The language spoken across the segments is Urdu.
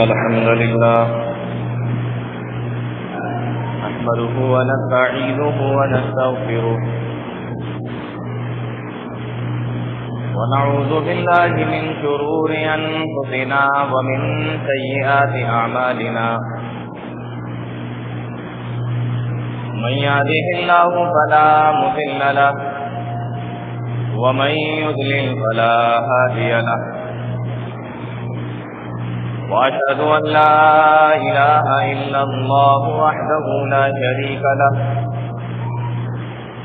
إن الحمد لله نحمده ونستعينه ونستغفره ونعوذ بالله من شرور أنفسنا ومن سيئات أعمالنا من يهده الله فلا مضل له ومن يضلل فلا هادي له وأشهد أن لا إله إلا الله وحده لا شريك له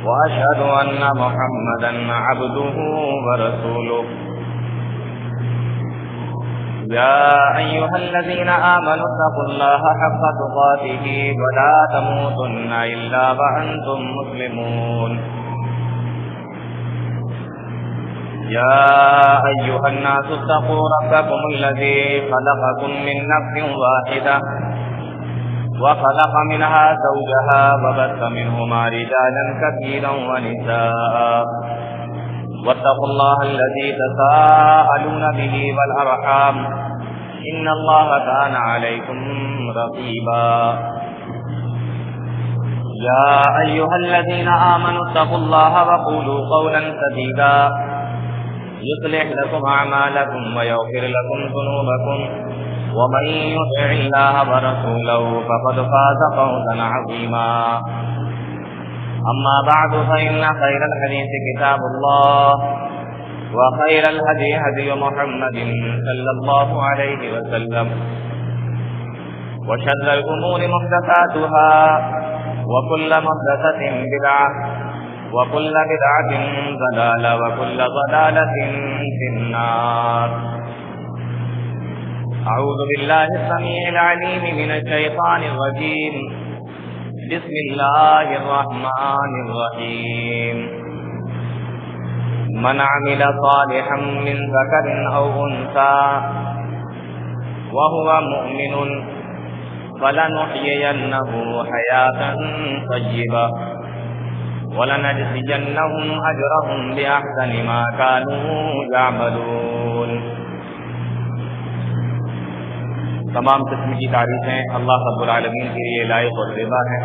وأشهد أن محمدا عبده ورسوله يا أيها الذين آمنوا اتقوا الله حق تقاته ولا تموتن إلا وأنتم مسلمون يا أيها الناس اتقوا ربكم الذي خلقكم من نفس واحدة وخلق منها زوجها وبث منهما رجالا كثيرا ونساء واتقوا الله الذي تساءلون به والأرحام إن الله كان عليكم رقيبا يا أيها الذين آمنوا اتقوا الله وقولوا قولا سديدا يصلح لكم أعمالكم ويغفر لكم ذنوبكم ومن يطع الله ورسوله فقد فاز فوزا عظيما أما بعد فإن خير الحديث كتاب الله وخير الهدي هدي محمد صلى الله عليه وسلم وشر الأمور محدثاتها وكل محدثة بدعة وكل بدعة ضلالة وكل ضلالة في النار أعوذ بالله السميع العليم من الشيطان الرجيم بسم الله الرحمن الرحيم من عمل صالحا من ذكر أو أنثى وهو مؤمن فلنحيينه حياة طيبة وَلَنَجْزِيَنَّهُمْ أَجْرَهُمْ بِأَحْسَنِ مَا كَانُوا يَعْمَلُونَ۔ تمام قسم کی تعریفیں اللہ رب العالمین کے لیے لائق اور زیبا ہیں،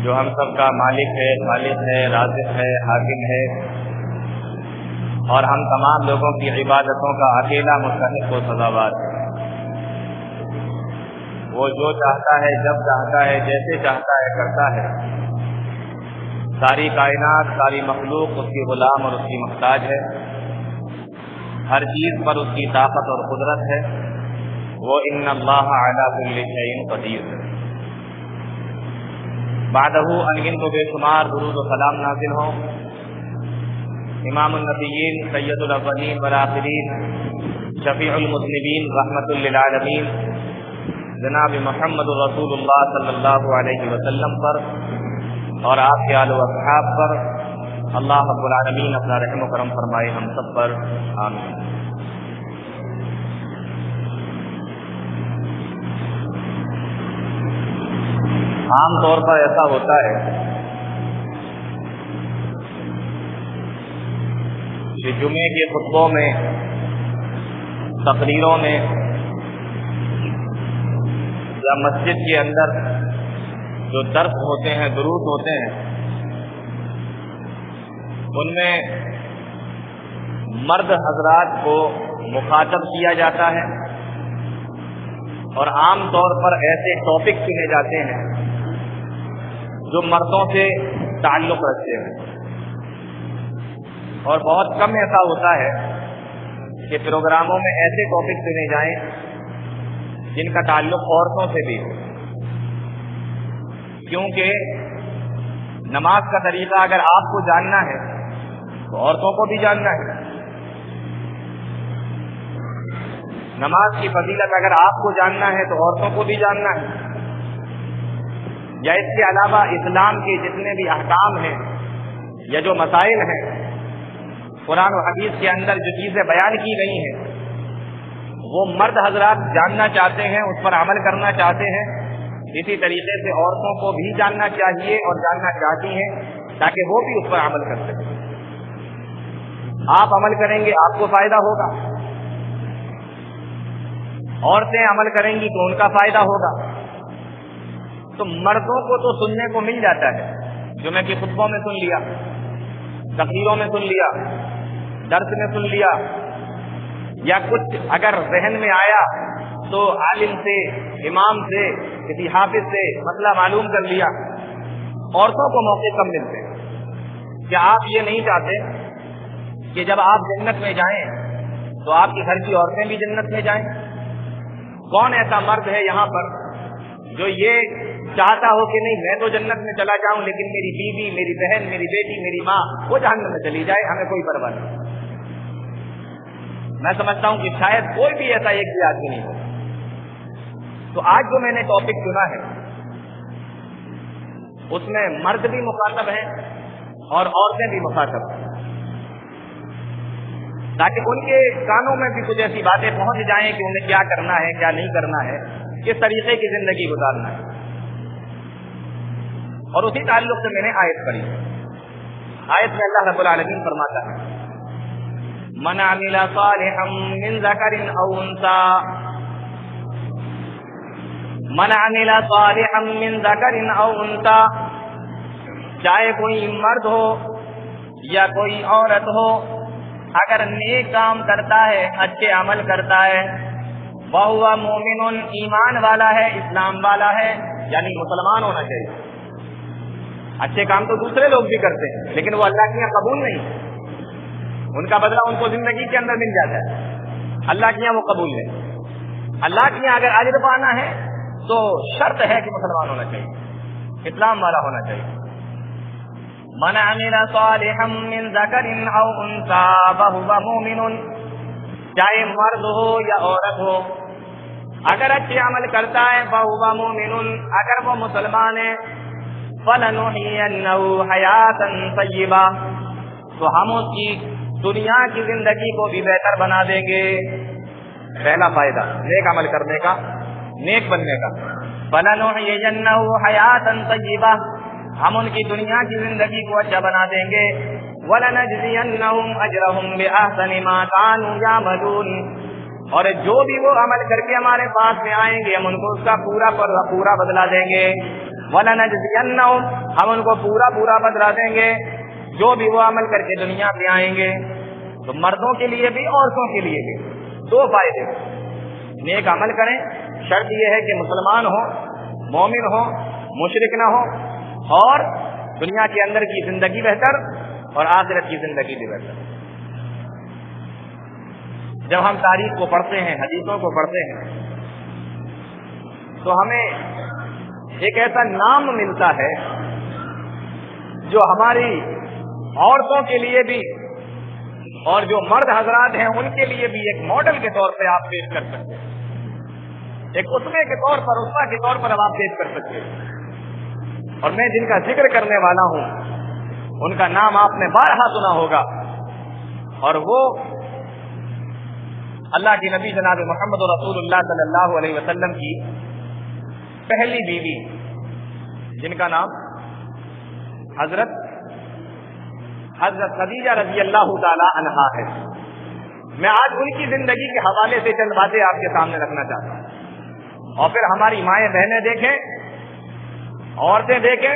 جو ہم سب کا مالک ہے، خالق ہے، رازق ہے، حاکم ہے، اور ہم تمام لوگوں کی عبادتوں کا اکیلا مستحق و سزاوار ہے۔ وہ جو چاہتا ہے، جب چاہتا ہے، جیسے چاہتا ہے کرتا ہے۔ ساری کائنات، ساری مخلوق اس کی غلام اور اس کی محتاج ہے۔ ہر چیز پر اس کی طاقت اور قدرت ہے۔ وہ ان اللہ علی کل شیء قدیر ہے۔ بعدہ ان کو بے شمار درود و سلام نازل ہوں امام النبیین، سید الاولین والآخرین، شفیع المذنبین، رحمۃ للعالمین، جناب محمد رسول اللہ صلی اللہ علیہ وسلم پر اور آپ کے آل و اصحاب پر اللہ رب العالمین اپنا رحم و کرم فرمائے ہم سب پر، آمین۔ عام طور پر ایسا ہوتا ہے کہ جمعے کے خطبوں میں، تقریروں میں یا مسجد کے اندر جو درس ہوتے ہیں، دروس ہوتے ہیں، ان میں مرد حضرات کو مخاطب کیا جاتا ہے اور عام طور پر ایسے ٹاپک چنے جاتے ہیں جو مردوں سے تعلق رکھتے ہیں، اور بہت کم ایسا ہوتا ہے کہ پروگراموں میں ایسے ٹاپک چنے جائیں جن کا تعلق عورتوں سے بھی ہو، کیونکہ نماز کا طریقہ اگر آپ کو جاننا ہے تو عورتوں کو بھی جاننا ہے، نماز کی فضیلت اگر آپ کو جاننا ہے تو عورتوں کو بھی جاننا ہے، یا اس کے علاوہ اسلام کے جتنے بھی احکام ہیں یا جو مسائل ہیں، قرآن و حدیث کے اندر جو چیزیں بیان کی گئی ہیں وہ مرد حضرات جاننا چاہتے ہیں، اس پر عمل کرنا چاہتے ہیں، اسی طریقے سے عورتوں کو بھی جاننا چاہیے اور جاننا چاہتی ہیں تاکہ وہ بھی اس پر عمل کر سکیں۔ آپ عمل کریں گے آپ کو فائدہ ہوگا، عورتیں عمل کریں گی تو ان کا فائدہ ہوگا. تو مردوں کو تو سننے کو مل جاتا ہے، جمعے کی خطبوں میں سن لیا، تقریروں میں سن لیا، درس میں سن لیا، یا کچھ اگر ذہن میں آیا تو عالم سے، امام سے، کسی حافظ سے مسئلہ معلوم کر لیا. عورتوں کو موقع کم ملتے ہیں. کیا آپ یہ نہیں چاہتے کہ جب آپ جنت میں جائیں تو آپ کے گھر کی عورتیں بھی جنت میں جائیں؟ کون ایسا مرد ہے یہاں پر جو یہ چاہتا ہو کہ نہیں میں تو جنت میں چلا جاؤں لیکن میری بیوی، میری بہن، میری بیٹی، میری ماں وہ جہنم میں چلی جائے، ہمیں کوئی پرواہ نہیں؟ میں سمجھتا ہوں کہ شاید کوئی بھی ایسا ایک بھی آدمی نہیں ہو. تو آج جو میں نے ٹاپک چنا ہے اس میں مرد بھی مخاطب ہیں اور عورتیں بھی مخاطب ہیں، تاکہ ان کے کانوں میں بھی کچھ ایسی باتیں پہنچ جائیں کہ انہیں کیا کرنا ہے، کیا نہیں کرنا ہے، کس طریقے کی زندگی گزارنا ہے. اور اسی تعلق سے میں نے آیت پڑھی. آیت میں اللہ رب العالمین فرماتا ہے من عمل صالحا من ذکر او انثى، من عمل صالحا من ذکر او انثى، چاہے کوئی مرد ہو یا کوئی عورت ہو، اگر نیک کام کرتا ہے، اچھے عمل کرتا ہے، وَهُوَ مُؤْمِنٌ، ایمان والا ہے، اسلام والا ہے، یعنی مسلمان ہونا چاہیے. اچھے کام تو دوسرے لوگ بھی کرتے ہیں لیکن وہ اللہ کے یہاں قبول نہیں، ان کا بدلہ ان کو زندگی کے اندر مل جاتا ہے، اللہ کے یہاں وہ قبول نہیں. اللہ کے یہاں اگر اجر پانا ہے تو شرط ہے کہ مسلمان ہونا چاہیے، اسلام والا ہونا چاہیے. من عمل صالحا من ذکر او انثى وهو مؤمن، چاہے مرد ہو یا عورت ہو، اگر اچھے عمل کرتا ہے فهو مؤمن، اگر وہ مسلمان ہے، فَلَنُحْيِيَنَّهُ حَيَاةً طَيِّبَةً، تو ہم اس کی دنیا کی زندگی کو بھی بہتر بنا دیں گے. پہلا فائدہ نیک عمل کرنے کا، نیک بننے کا. فَلَنُحْيِيَنَّهُ حَيَاةً طَيِّبَةً، ہم ان کی دنیا کی زندگی کو اچھا بنا دیں گے. وَلَنَجْزِيَنَّهُمْ أَجْرَهُمْ بِأَحْسَنِ مَا كَانُوا يَعْمَلُونَ، اور جو بھی وہ عمل کر کے ہمارے پاس میں آئیں گے ہم ان کو اس کا پورا بدلہ دیں گے. وَلَنَجْزِيَنَّهُمْ، ہم ان کو پورا بدلہ دیں گے جو بھی وہ عمل کر کے دنیا پہ آئیں گے. تو مردوں کے لیے بھی عورتوں کے لیے بھی دو فائدے. نیک عمل کریں، شرط یہ ہے کہ مسلمان ہو، مومن ہو، مشرک نہ ہو، اور دنیا کے اندر کی زندگی بہتر اور آخرت کی زندگی بھی بہتر. جب ہم تاریخ کو پڑھتے ہیں، حدیثوں کو پڑھتے ہیں، تو ہمیں ایک ایسا نام ملتا ہے جو ہماری عورتوں کے لیے بھی اور جو مرد حضرات ہیں ان کے لیے بھی ایک ماڈل کے طور پہ آپ پیش کر سکتے ہیں، ایک اسوے کے طور پر، اسوہ کے طور پر آپ پیش کر سکتے ہیں. اور میں جن کا ذکر کرنے والا ہوں ان کا نام آپ نے بارہا سنا ہوگا، اور وہ اللہ کے نبی جناب محمد رسول اللہ صلی اللہ علیہ وسلم کی پہلی بیوی جن کا نام حضرت خدیجہ رضی اللہ تعالی عنہا ہے. میں آج ان کی زندگی کے حوالے سے چند باتیں آپ کے سامنے رکھنا چاہتا ہوں، اور پھر ہماری مائیں بہنیں دیکھیں، عورتیں دیکھیں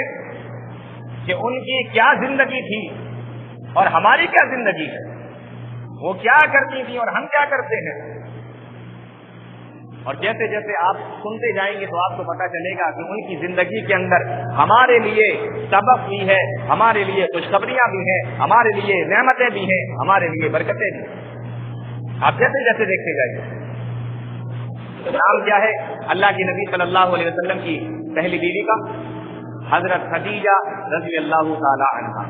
کہ ان کی کیا زندگی تھی اور ہماری کیا زندگی ہے، وہ کیا کرتی تھی اور ہم کیا کرتے ہیں. اور جیسے جیسے آپ سنتے جائیں گے تو آپ کو پتہ چلے گا کہ ان کی زندگی کے اندر ہمارے لیے سبق بھی ہے، ہمارے لیے خوشخبریاں بھی ہیں، ہمارے لیے نعمتیں بھی ہیں، ہمارے لیے برکتیں بھی ہیں. آپ جیسے جیسے دیکھتے جائیں گے. نام کیا ہے اللہ کے نبی صلی اللہ علیہ وسلم کی پہلی بیوی کا؟ حضرت خدیجہ رضی اللہ تعالی عنہا.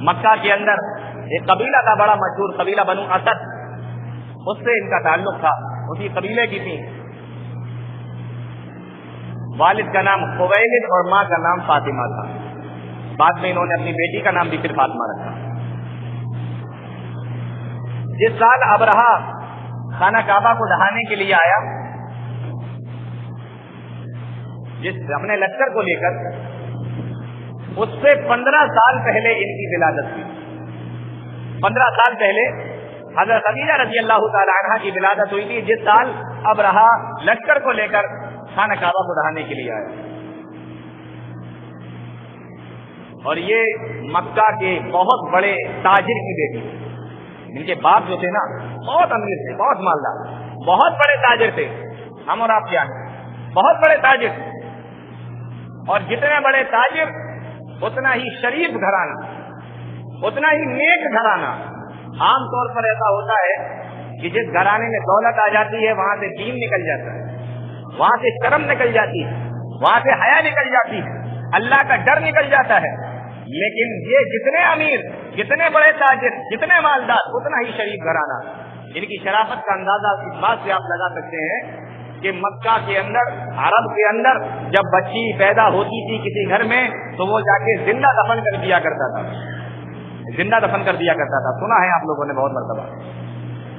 مکہ کے اندر ایک قبیلہ تھا بڑا مشہور، قبیلہ بنو اسد، اس سے ان کا تعلق تھا، اسی قبیلے کی تھی. والد کا نام خویلد اور ماں کا نام فاطمہ تھا. بعد میں انہوں نے اپنی بیٹی کا نام بھی پھر فاطمہ رکھا. جس سال ابرہہ خانہ کعبہ کو ڈھانے کے لیے آیا، اپنے لشکر کو لے کر، اس سے 15 سال پہلے ان کی ولادت تھی. 15 سال پہلے حضرت خدیجہ رضی اللہ تعالی عنہا کی ولادت ہوئی تھی، جس سال ابرہہ لشکر کو لے کر خانہ کعبہ کو ڈھانے کے لیے آیا، اور یہ مکہ کے بہت بڑے تاجر کی بیٹی، ان کے باپ جو تھے نا بہت امیر تھے، بہت مالدار، بہت بڑے تاجر تھے، ہم اور آپ کیا ہیں، بہت بڑے تاجر، اور جتنے بڑے تاجر اتنا ہی شریف گھرانہ، اتنا ہی نیک گھرانہ۔ عام طور پر ایسا ہوتا ہے کہ جس گھرانے میں دولت آ جاتی ہے وہاں سے دین نکل جاتا ہے، وہاں سے شرم نکل جاتی ہے، وہاں سے حیا نکل جاتی ہے، اللہ کا ڈر نکل جاتا ہے۔ لیکن یہ جتنے امیر، جتنے بڑے تاجر، جتنے مالدار، اتنا ہی شریف گھرانہ۔ ان کی شرافت کا اندازہ اس بات سے آپ لگا سکتے ہیں کہ مکہ کے اندر، عرب کے اندر جب بچی پیدا ہوتی تھی کسی گھر میں تو وہ جا کے زندہ دفن کر دیا کرتا تھا، زندہ دفن کر دیا کرتا تھا، سنا ہے آپ لوگوں نے بہت مرتبہ۔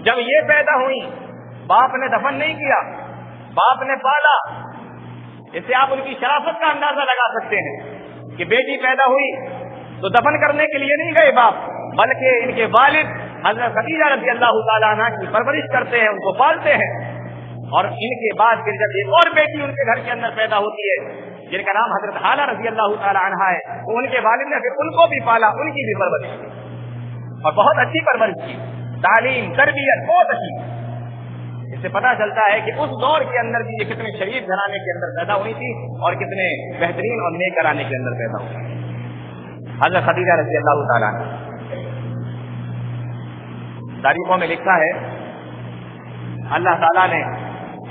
جب یہ پیدا ہوئی باپ نے دفن نہیں کیا، باپ نے پالا۔ اس سے آپ ان کی شرافت کا اندازہ لگا سکتے ہیں کہ بیٹی پیدا ہوئی تو دفن کرنے کے لیے نہیں گئے باپ، بلکہ ان کے والد حضرت خدیجہ رضی اللہ تعالیٰ عنہ کی پرورش کرتے ہیں، ان کو پالتے ہیں، اور ان کے بعد پھر جب ایک اور بیٹی ان کے گھر کے اندر پیدا ہوتی ہے جن کا نام حضرت حالہ رضی اللہ تعالیٰ عنہ ہے، تو ان کے والد نے پھر ان کو بھی پالا، ان کی بھی پرورش کی، اور بہت اچھی پرورش کی، تعلیم تربیت بہت اچھی۔ اس سے پتہ چلتا ہے کہ اس دور کے اندر بھی یہ کتنے شریف گھرانے کے اندر پیدا ہوئی تھی اور کتنے بہترین اور نیک گھرانے کے اندر پیدا ہوئی حضرت خدیجہ رضی اللہ تعالیٰ عنہ۔ تاریخوں میں لکھا ہے اللہ تعالیٰ نے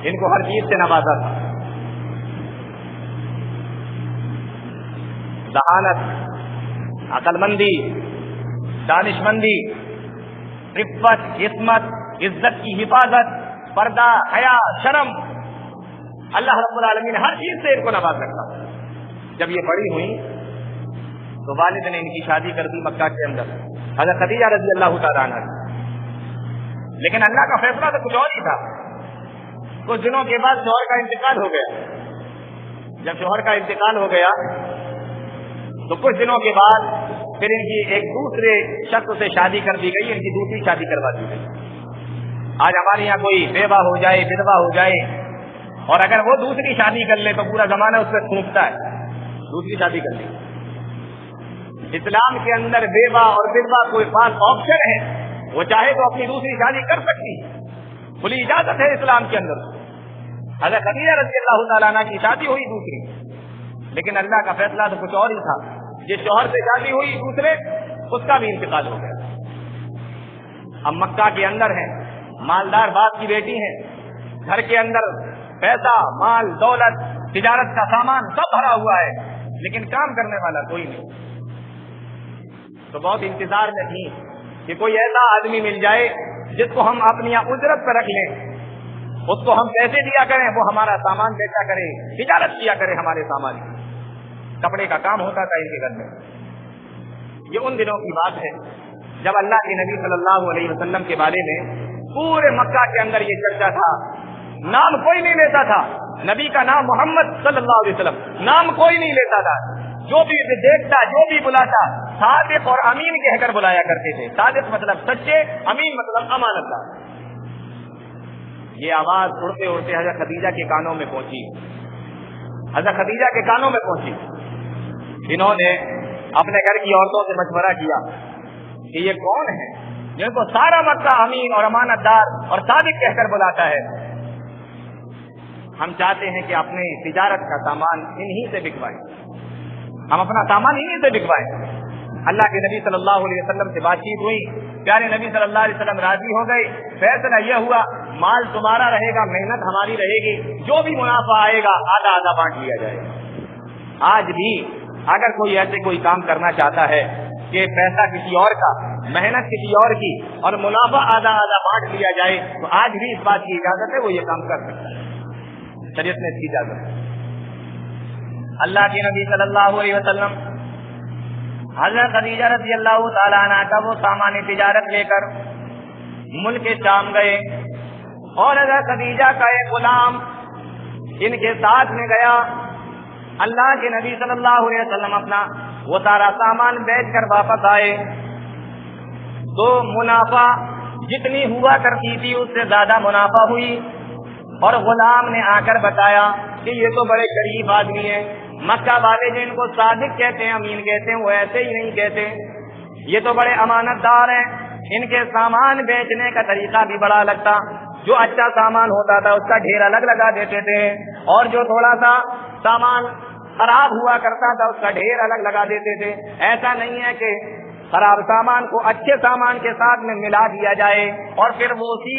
ان کو ہر چیز سے نوازا تھا، ذہانت، عقل مندی، دانش مندی، عفت، عصمت، عزت کی حفاظت، پردہ، حیا، شرم، اللہ رب العالمین ہر چیز سے ان کو نواز رکھا۔ جب یہ بڑی ہوئی تو والد نے ان کی شادی کر دی مکہ کے اندر حضرت خدیجہ رضی اللہ تعالیٰ عنہ۔ لیکن اللہ کا فیصلہ تو کچھ اور ہی تھا۔ کچھ دنوں کے بعد شوہر کا انتقال ہو گیا۔ جب شوہر کا انتقال ہو گیا تو کچھ دنوں کے بعد پھر ان کی ایک دوسرے شخص سے شادی کر دی گئی، ان کی دوسری شادی کروا دی گئی۔ آج ہمارے یہاں کوئی بیوہ ہو جائے، بدوا ہو جائے، اور اگر وہ دوسری شادی کر لے تو پورا زمانہ اس پہ تھوکتا ہے، دوسری شادی کر لی۔ اسلام کے اندر بیوہ اور بدوا کوئی خاص آپشن ہے، وہ چاہے تو اپنی دوسری شادی کر سکتی، کھلی اجازت ہے اسلام کے اندر۔ حضرت خدیجہ رضی اللہ تعالیٰ عنہ کی شادی ہوئی دوسری، لیکن اللہ کا فیصلہ تو کچھ اور ہی تھا۔ جس شوہر سے شادی ہوئی دوسرے، اس کا بھی انتقال ہو گیا۔ اب مکہ کے اندر ہیں، مالدار باپ کی بیٹی ہیں، گھر کے اندر پیسہ، مال، دولت، تجارت کا سامان سب بھرا ہوا ہے، لیکن کام کرنے والا کوئی نہیں۔ تو بہت انتظار میں تھی کہ کوئی ایسا آدمی مل جائے جس کو ہم اپنی اجرت پر رکھ لیں، اس کو ہم پیسے دیا کریں، وہ ہمارا سامان بیچا کرے، تجارت کیا کرے ہمارے سامان کی۔ کپڑے کا کام ہوتا تھا ان کے گھر میں۔ یہ ان دنوں کی بات ہے جب اللہ کے نبی صلی اللہ علیہ وسلم کے بارے میں پورے مکہ کے اندر یہ چرچا تھا۔ نام کوئی نہیں لیتا تھا، نبی کا نام محمد صلی اللہ علیہ وسلم، نام کوئی نہیں لیتا تھا۔ جو بھی دیکھتا، جو بھی بلاتا، صادق اور امین کہہ کر بلایا کرتے تھے۔ صادق مطلب سچے، امین مطلب امانت دار۔ یہ آواز اڑتے اڑتے حضرت خدیجہ کے کانوں میں پہنچی، حضرت خدیجہ کے کانوں میں پہنچی۔ انہوں نے اپنے گھر کی عورتوں سے مشورہ کیا کہ یہ کون ہے جن کو سارا مکہ امین اور امانت دار اور صادق کہہ کر بلاتا ہے؟ ہم چاہتے ہیں کہ اپنے تجارت کا سامان انہی سے بکوائیں، ہم اپنا سامان انہی سے بکوائیں۔ اللہ کے نبی صلی اللہ علیہ وسلم سے بات چیت ہوئی، پیارے نبی صلی اللہ علیہ وسلم راضی ہو گئے۔ فیصلہ یہ ہوا مال تمہارا رہے گا، محنت ہماری رہے گی، جو بھی منافع آئے گا آدھا آدھا بانٹ لیا جائے گا۔ آج بھی اگر کوئی ایسے کوئی کام کرنا چاہتا ہے کہ پیسہ کسی اور کا، محنت کسی اور کی، اور منافع آدھا آدھا بانٹ لیا جائے، تو آج بھی اس بات کی اجازت ہے، وہ یہ کام کر سکتا ہے، شریعت نے اس کی اجازت ہے۔ اللہ کے نبی صلی اللہ علیہ وسلم حضرت خدیجہ رضی اللہ تعالیٰ عنہ کا وہ سامان تجارت لے کر ملک شام گئے، اور حضرت خدیجہ کا ایک غلام ان کے ساتھ میں گیا۔ اللہ کے نبی صلی اللہ علیہ وسلم اپنا وہ سارا سامان بیچ کر واپس آئے، تو منافع جتنی ہوا کرتی تھی اس سے زیادہ منافع ہوئی. اور غلام نے آ کر بتایا کہ یہ تو بڑے شریف آدمی ہیں. مکہ والے جن کو صادق کہتے ہیں, امین کہتے ہیں, وہ ایسے ہی نہیں کہتے. یہ تو بڑے امانت دار ہیں. ان کے سامان بیچنے کا طریقہ بھی بڑا الگ تھا. جو اچھا سامان ہوتا تھا اس کا ڈھیر الگ لگا دیتے تھے, اور جو تھوڑا سا سامان خراب ہوا کرتا تھا اس کا ڈھیر الگ لگا دیتے تھے. ایسا نہیں ہے کہ خراب سامان کو اچھے سامان کے ساتھ میں ملا دیا جائے اور پھر وہ اسی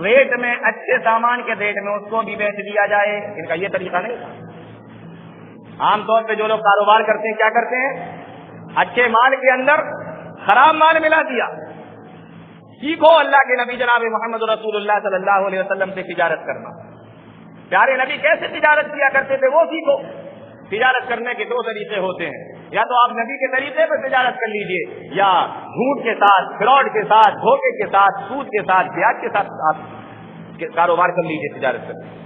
ریٹ میں اچھے سامان کے ریٹ میں اس کو بھی بیچ دیا جائے. ان کا یہ طریقہ نہیں تھا. عام طور پہ جو لوگ کاروبار کرتے ہیں کیا کرتے ہیں, اچھے مال کے اندر خراب مال ملا دیا. سیکھو اللہ کے نبی جناب محمد رسول اللہ صلی اللہ علیہ وسلم سے تجارت کرنا. پیارے نبی کیسے تجارت کیا کرتے تھے وہ سیکھو. تجارت کرنے کے دو طریقے ہوتے ہیں, یا تو آپ نبی کے طریقے پر تجارت کر لیجئے, یا جھوٹ کے ساتھ, فراڈ کے ساتھ, دھوکے کے ساتھ, سود کے ساتھ, بیاج کے ساتھ آپ کاروبار کر لیجئے, تجارت کر لیجئے.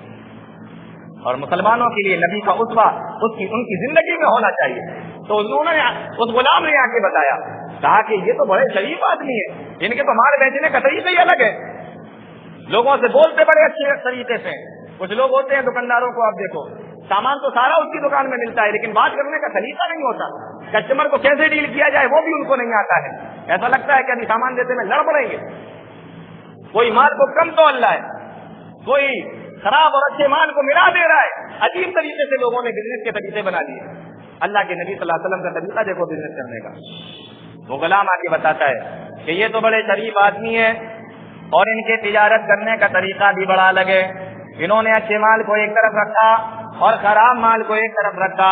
اور مسلمانوں کے لیے نبی کا اسوہ ان کی زندگی میں ہونا چاہیے. تو انہوں نے اس غلام نے آ کے بتایا, کہا کہ یہ تو بڑے شریف آدمی ہیں, ان کے تو مال بیچنے کا طریقہ ہی الگ ہے. لوگوں سے بولتے بڑے اچھے طریقے سے. کچھ لوگ ہوتے ہیں دکانداروں کو آپ دیکھو, سامان تو سارا اس کی دکان میں ملتا ہے لیکن بات کرنے کا طریقہ نہیں ہوتا. کسٹمر کو کیسے ڈیل کیا جائے وہ بھی ان کو نہیں آتا ہے. ایسا لگتا ہے کہ ابھی سامان دیتے میں لڑ پڑیں گے. کوئی مال کو کم تو اللہ ہے, کوئی خراب اور اچھے مال کو ملا دے رہا ہے. عجیب طریقے سے لوگوں نے بزنس کے طریقے بنا دیے. اللہ کے نبی صلی اللہ علیہ وسلم کا طریقہ دیکھو بزنس کرنے کا. وہ غلام آ کے بتاتا ہے کہ یہ تو بڑے شریف آدمی ہے اور ان کے تجارت کرنے کا طریقہ بھی بڑا الگ ہے. انہوں نے اچھے مال کو ایک طرف رکھا اور خراب مال کو ایک طرف رکھا.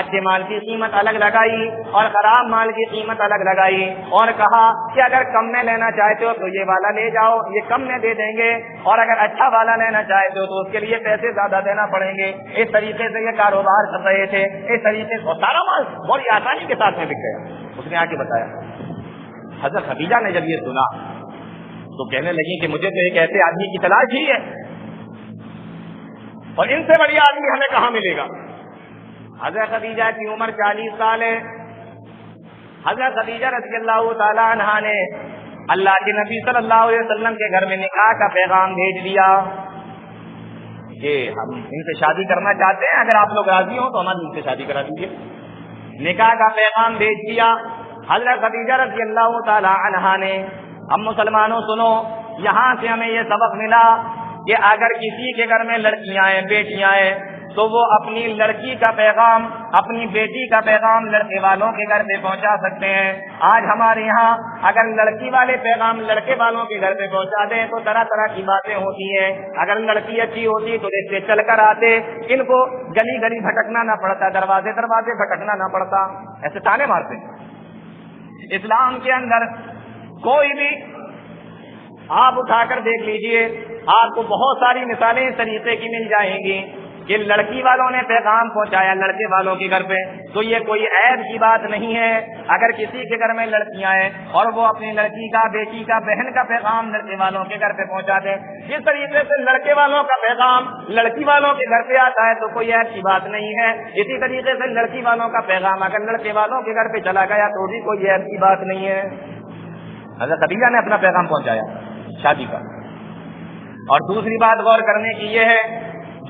اچھے مال کی قیمت الگ لگائی اور خراب مال کی قیمت الگ لگائی, اور کہا کہ اگر کم میں لینا چاہتے ہو تو یہ والا لے جاؤ, یہ کم میں دے دیں گے, اور اگر اچھا والا لینا چاہتے ہو تو اس کے لیے پیسے زیادہ دینا پڑیں گے. اس طریقے سے یہ کاروبار کر رہے تھے. اس طریقے سے سارا مال بڑی آسانی کے ساتھ میں بک گیا. اس نے آ کے بتایا. حضرت خدیجہ نے جب یہ سنا تو کہنے لگی کہ مجھے تو ایک ایسے آدمی کی تلاش ہی ہے, اور ان سے بڑی آدمی ہمیں کہاں ملے گا. حضرت خدیجہ کی عمر 40 سال ہے. حضرت خدیجہ رضی اللہ تعالی عنہا نے اللہ کے نبی صلی اللہ علیہ وسلم کے گھر میں نکاح کا پیغام بھیج دیا کہ ہم ان سے شادی کرنا چاہتے ہیں, اگر آپ لوگ راضی ہوں تو ہمیں ان سے شادی کرا دیجیے. نکاح کا پیغام بھیج دیا. حضرت خدیجہ رضی اللہ تعالی عنہا نے, ہم مسلمانوں سنو, یہاں سے ہمیں یہ سبق ملا کہ اگر کسی کے گھر میں لڑکیاں ہیں, بیٹیاں ہیں, تو وہ اپنی لڑکی کا پیغام, اپنی بیٹی کا پیغام لڑکے والوں کے گھر پہ پہنچا سکتے ہیں. آج ہمارے یہاں اگر لڑکی والے پیغام لڑکے والوں کے گھر پہ پہنچا دیں تو طرح طرح کی باتیں ہوتی ہیں. اگر لڑکی اچھی ہوتی تو رشتے چل کر آتے, ان کو گلی گلی بھٹکنا نہ پڑتا, دروازے دروازے بھٹکنا نہ پڑتا, ایسے تانے مارتے. اسلام کے اندر کوئی بھی آپ اٹھا کر دیکھ لیجئے, آپ کو بہت ساری مثالیں اس طریقے کی مل جائیں گی کہ لڑکی والوں نے پیغام پہنچایا لڑکے والوں کے گھر پہ, تو یہ کوئی عیب کی بات نہیں ہے. اگر کسی کے گھر میں لڑکیاں ہیں اور وہ اپنی لڑکی کا, بیٹی کا, بہن کا پیغام لڑکے والوں کے گھر پہ پہنچا دیں, جس طریقے سے لڑکے والوں کا پیغام لڑکی والوں کے گھر پہ آتا ہے تو کوئی عیب کی بات نہیں ہے. اسی طریقے سے لڑکی والوں کا پیغام اگر لڑکے والوں کے گھر پہ چلا گیا تو بھی کوئی عیب کی بات نہیں ہے. حضرت خدیجہ نے اپنا پیغام پہنچایا شادی کا. اور دوسری بات غور کرنے کی یہ ہے,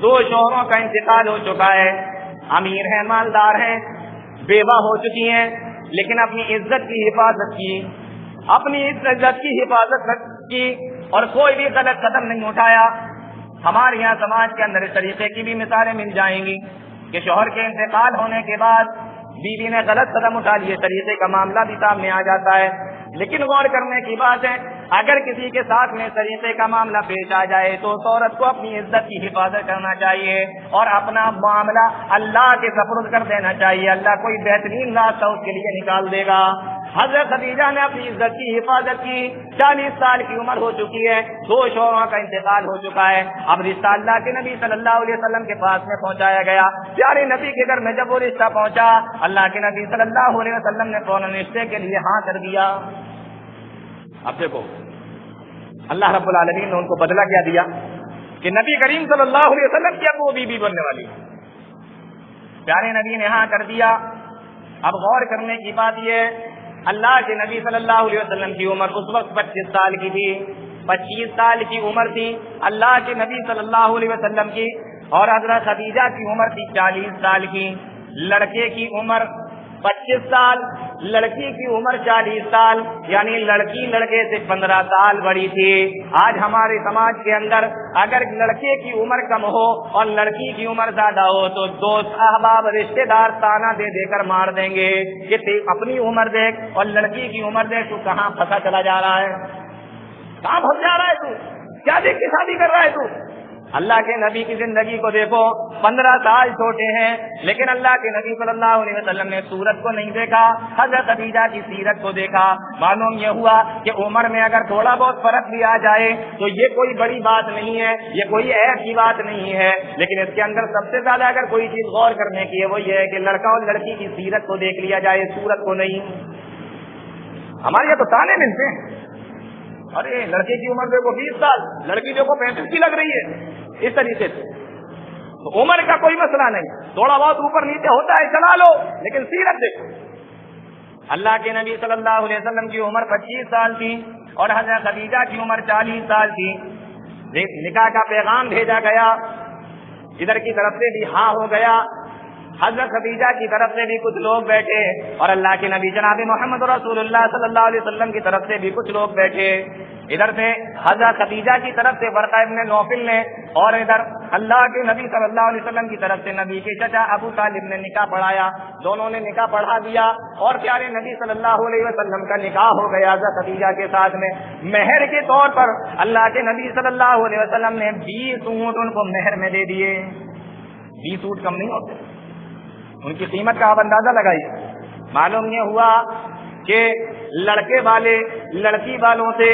2 شوہروں کا انتقال ہو چکا ہے, امیر ہیں, مالدار ہیں, بیوہ ہو چکی ہیں, لیکن اپنی عزت کی حفاظت کی, اپنی عزت کی حفاظت کی اور کوئی بھی غلط قدم نہیں اٹھایا. ہمارے یہاں سماج کے اندر اس طریقے کی بھی مثالیں مل جائیں گی کہ شوہر کے انتقال ہونے کے بعد بیوی نے غلط قدم اٹھا لیے, طریقے کا معاملہ بھی سامنے آ جاتا ہے. لیکن غور کرنے کی بات ہے, اگر کسی کے ساتھ میں طریقے کا معاملہ پیش آ جائے تو اس عورت کو اپنی عزت کی حفاظت کرنا چاہیے اور اپنا معاملہ اللہ کے سپرد کر دینا چاہیے. اللہ کوئی بہترین راستہ اس کے لیے نکال دے گا. حضرت خدیجہ نے اپنی عزت کی حفاظت کی. 40 سال کی عمر ہو چکی ہے, 2 شوہروں کا انتقال ہو چکا ہے. اب رشتہ اللہ کے نبی صلی اللہ علیہ وسلم کے پاس میں پہنچایا گیا. پیارے نبی کے گھر میں جب وہ رشتہ پہنچا, اللہ کے نبی صلی اللہ علیہ وسلم نے فوراً رشتے کے لیے ہاں کر دیا. اب دیکھو اللہ رب العالمین نے ان کو بدلہ کیا دیا کہ نبی کریم صلی اللہ علیہ وسلم کی اب وہ بیوی بننے والی. پیارے نبی نے ہاں کر دیا. اب غور کرنے کی بات یہ, اللہ کے نبی صلی اللہ علیہ وسلم کی عمر اس وقت 25 سال کی تھی. 25 سال کی عمر تھی اللہ کے نبی صلی اللہ علیہ وسلم کی، اور حضرت خدیجہ کی عمر تھی 40 سال کی۔ لڑکے کی عمر 25 سال، لڑکی کی عمر 40 سال، یعنی لڑکی لڑکے سے 15 سال بڑی تھی۔ آج ہمارے سماج کے اندر اگر لڑکے کی عمر کم ہو اور لڑکی کی عمر زیادہ ہو تو دوست احباب رشتے دار تانا دے دے کر مار دیں گے کہ اپنی عمر دیکھ اور لڑکی کی عمر دیکھ، تو کہاں پھنسا چلا جا رہا ہے، کہاں پھنس جا رہا ہے، تو کیا دیکھ کے شادی کر رہا ہے تو؟ اللہ کے نبی کی زندگی کو دیکھو، 15 سال چھوٹے ہیں، لیکن اللہ کے نبی صلی اللہ علیہ وسلم نے صورت کو نہیں دیکھا، حضرت خدیجہ کی سیرت کو دیکھا۔ معلوم یہ ہوا کہ عمر میں اگر تھوڑا بہت فرق بھی آ جائے تو یہ کوئی بڑی بات نہیں ہے، یہ کوئی عیب کی بات نہیں ہے، لیکن اس کے اندر سب سے زیادہ اگر کوئی چیز غور کرنے کی ہے وہ یہ ہے کہ لڑکا اور لڑکی کی سیرت کو دیکھ لیا جائے، صورت کو نہیں۔ ہمارے یہاں تو تانے ملتے ہیں، ارے لڑکے کی عمر دیکھو 20 سال، لڑکی دیکھو 35 کی لگ رہی ہے، اس طریقے سے۔ تو عمر کا کوئی مسئلہ نہیں، تھوڑا بہت اوپر نیچے ہوتا ہے چلا لو، لیکن سیرت دیکھو۔ اللہ کے نبی صلی اللہ علیہ وسلم کی عمر 25 سال تھی اور حضرت خدیجہ کی عمر 40 سال تھی۔ نکاح کا پیغام بھیجا گیا، ادھر کی طرف سے بھی ہاں ہو گیا، حضرت خدیجہ کی طرف سے بھی کچھ لوگ بیٹھے اور اللہ کے نبی جناب محمد رسول اللہ صلی اللہ علیہ وسلم کی طرف سے بھی کچھ لوگ بیٹھے۔ ادھر سے حضرت خدیجہ کی طرف سے ورقہ ابن نوفل نے، اور ادھر اللہ کے نبی صلی اللہ علیہ وسلم کی طرف سے نبی کے چچا ابو طالب نے نکاح پڑھایا۔ دونوں نے نکاح پڑھا دیا اور پیارے نبی صلی اللہ علیہ وسلم کا نکاح ہو گیا حضرت خدیجہ کے ساتھ میں۔ مہر کے طور پر اللہ کے نبی صلی اللہ علیہ وسلم نے 20 اونٹ ان کو مہر میں دے دیے۔ 20 اونٹ کم نہیں ہوتے، ان کی قیمت کا آپ اندازہ لگائیے۔ معلوم یہ ہوا کہ لڑکے والے لڑکی والوں سے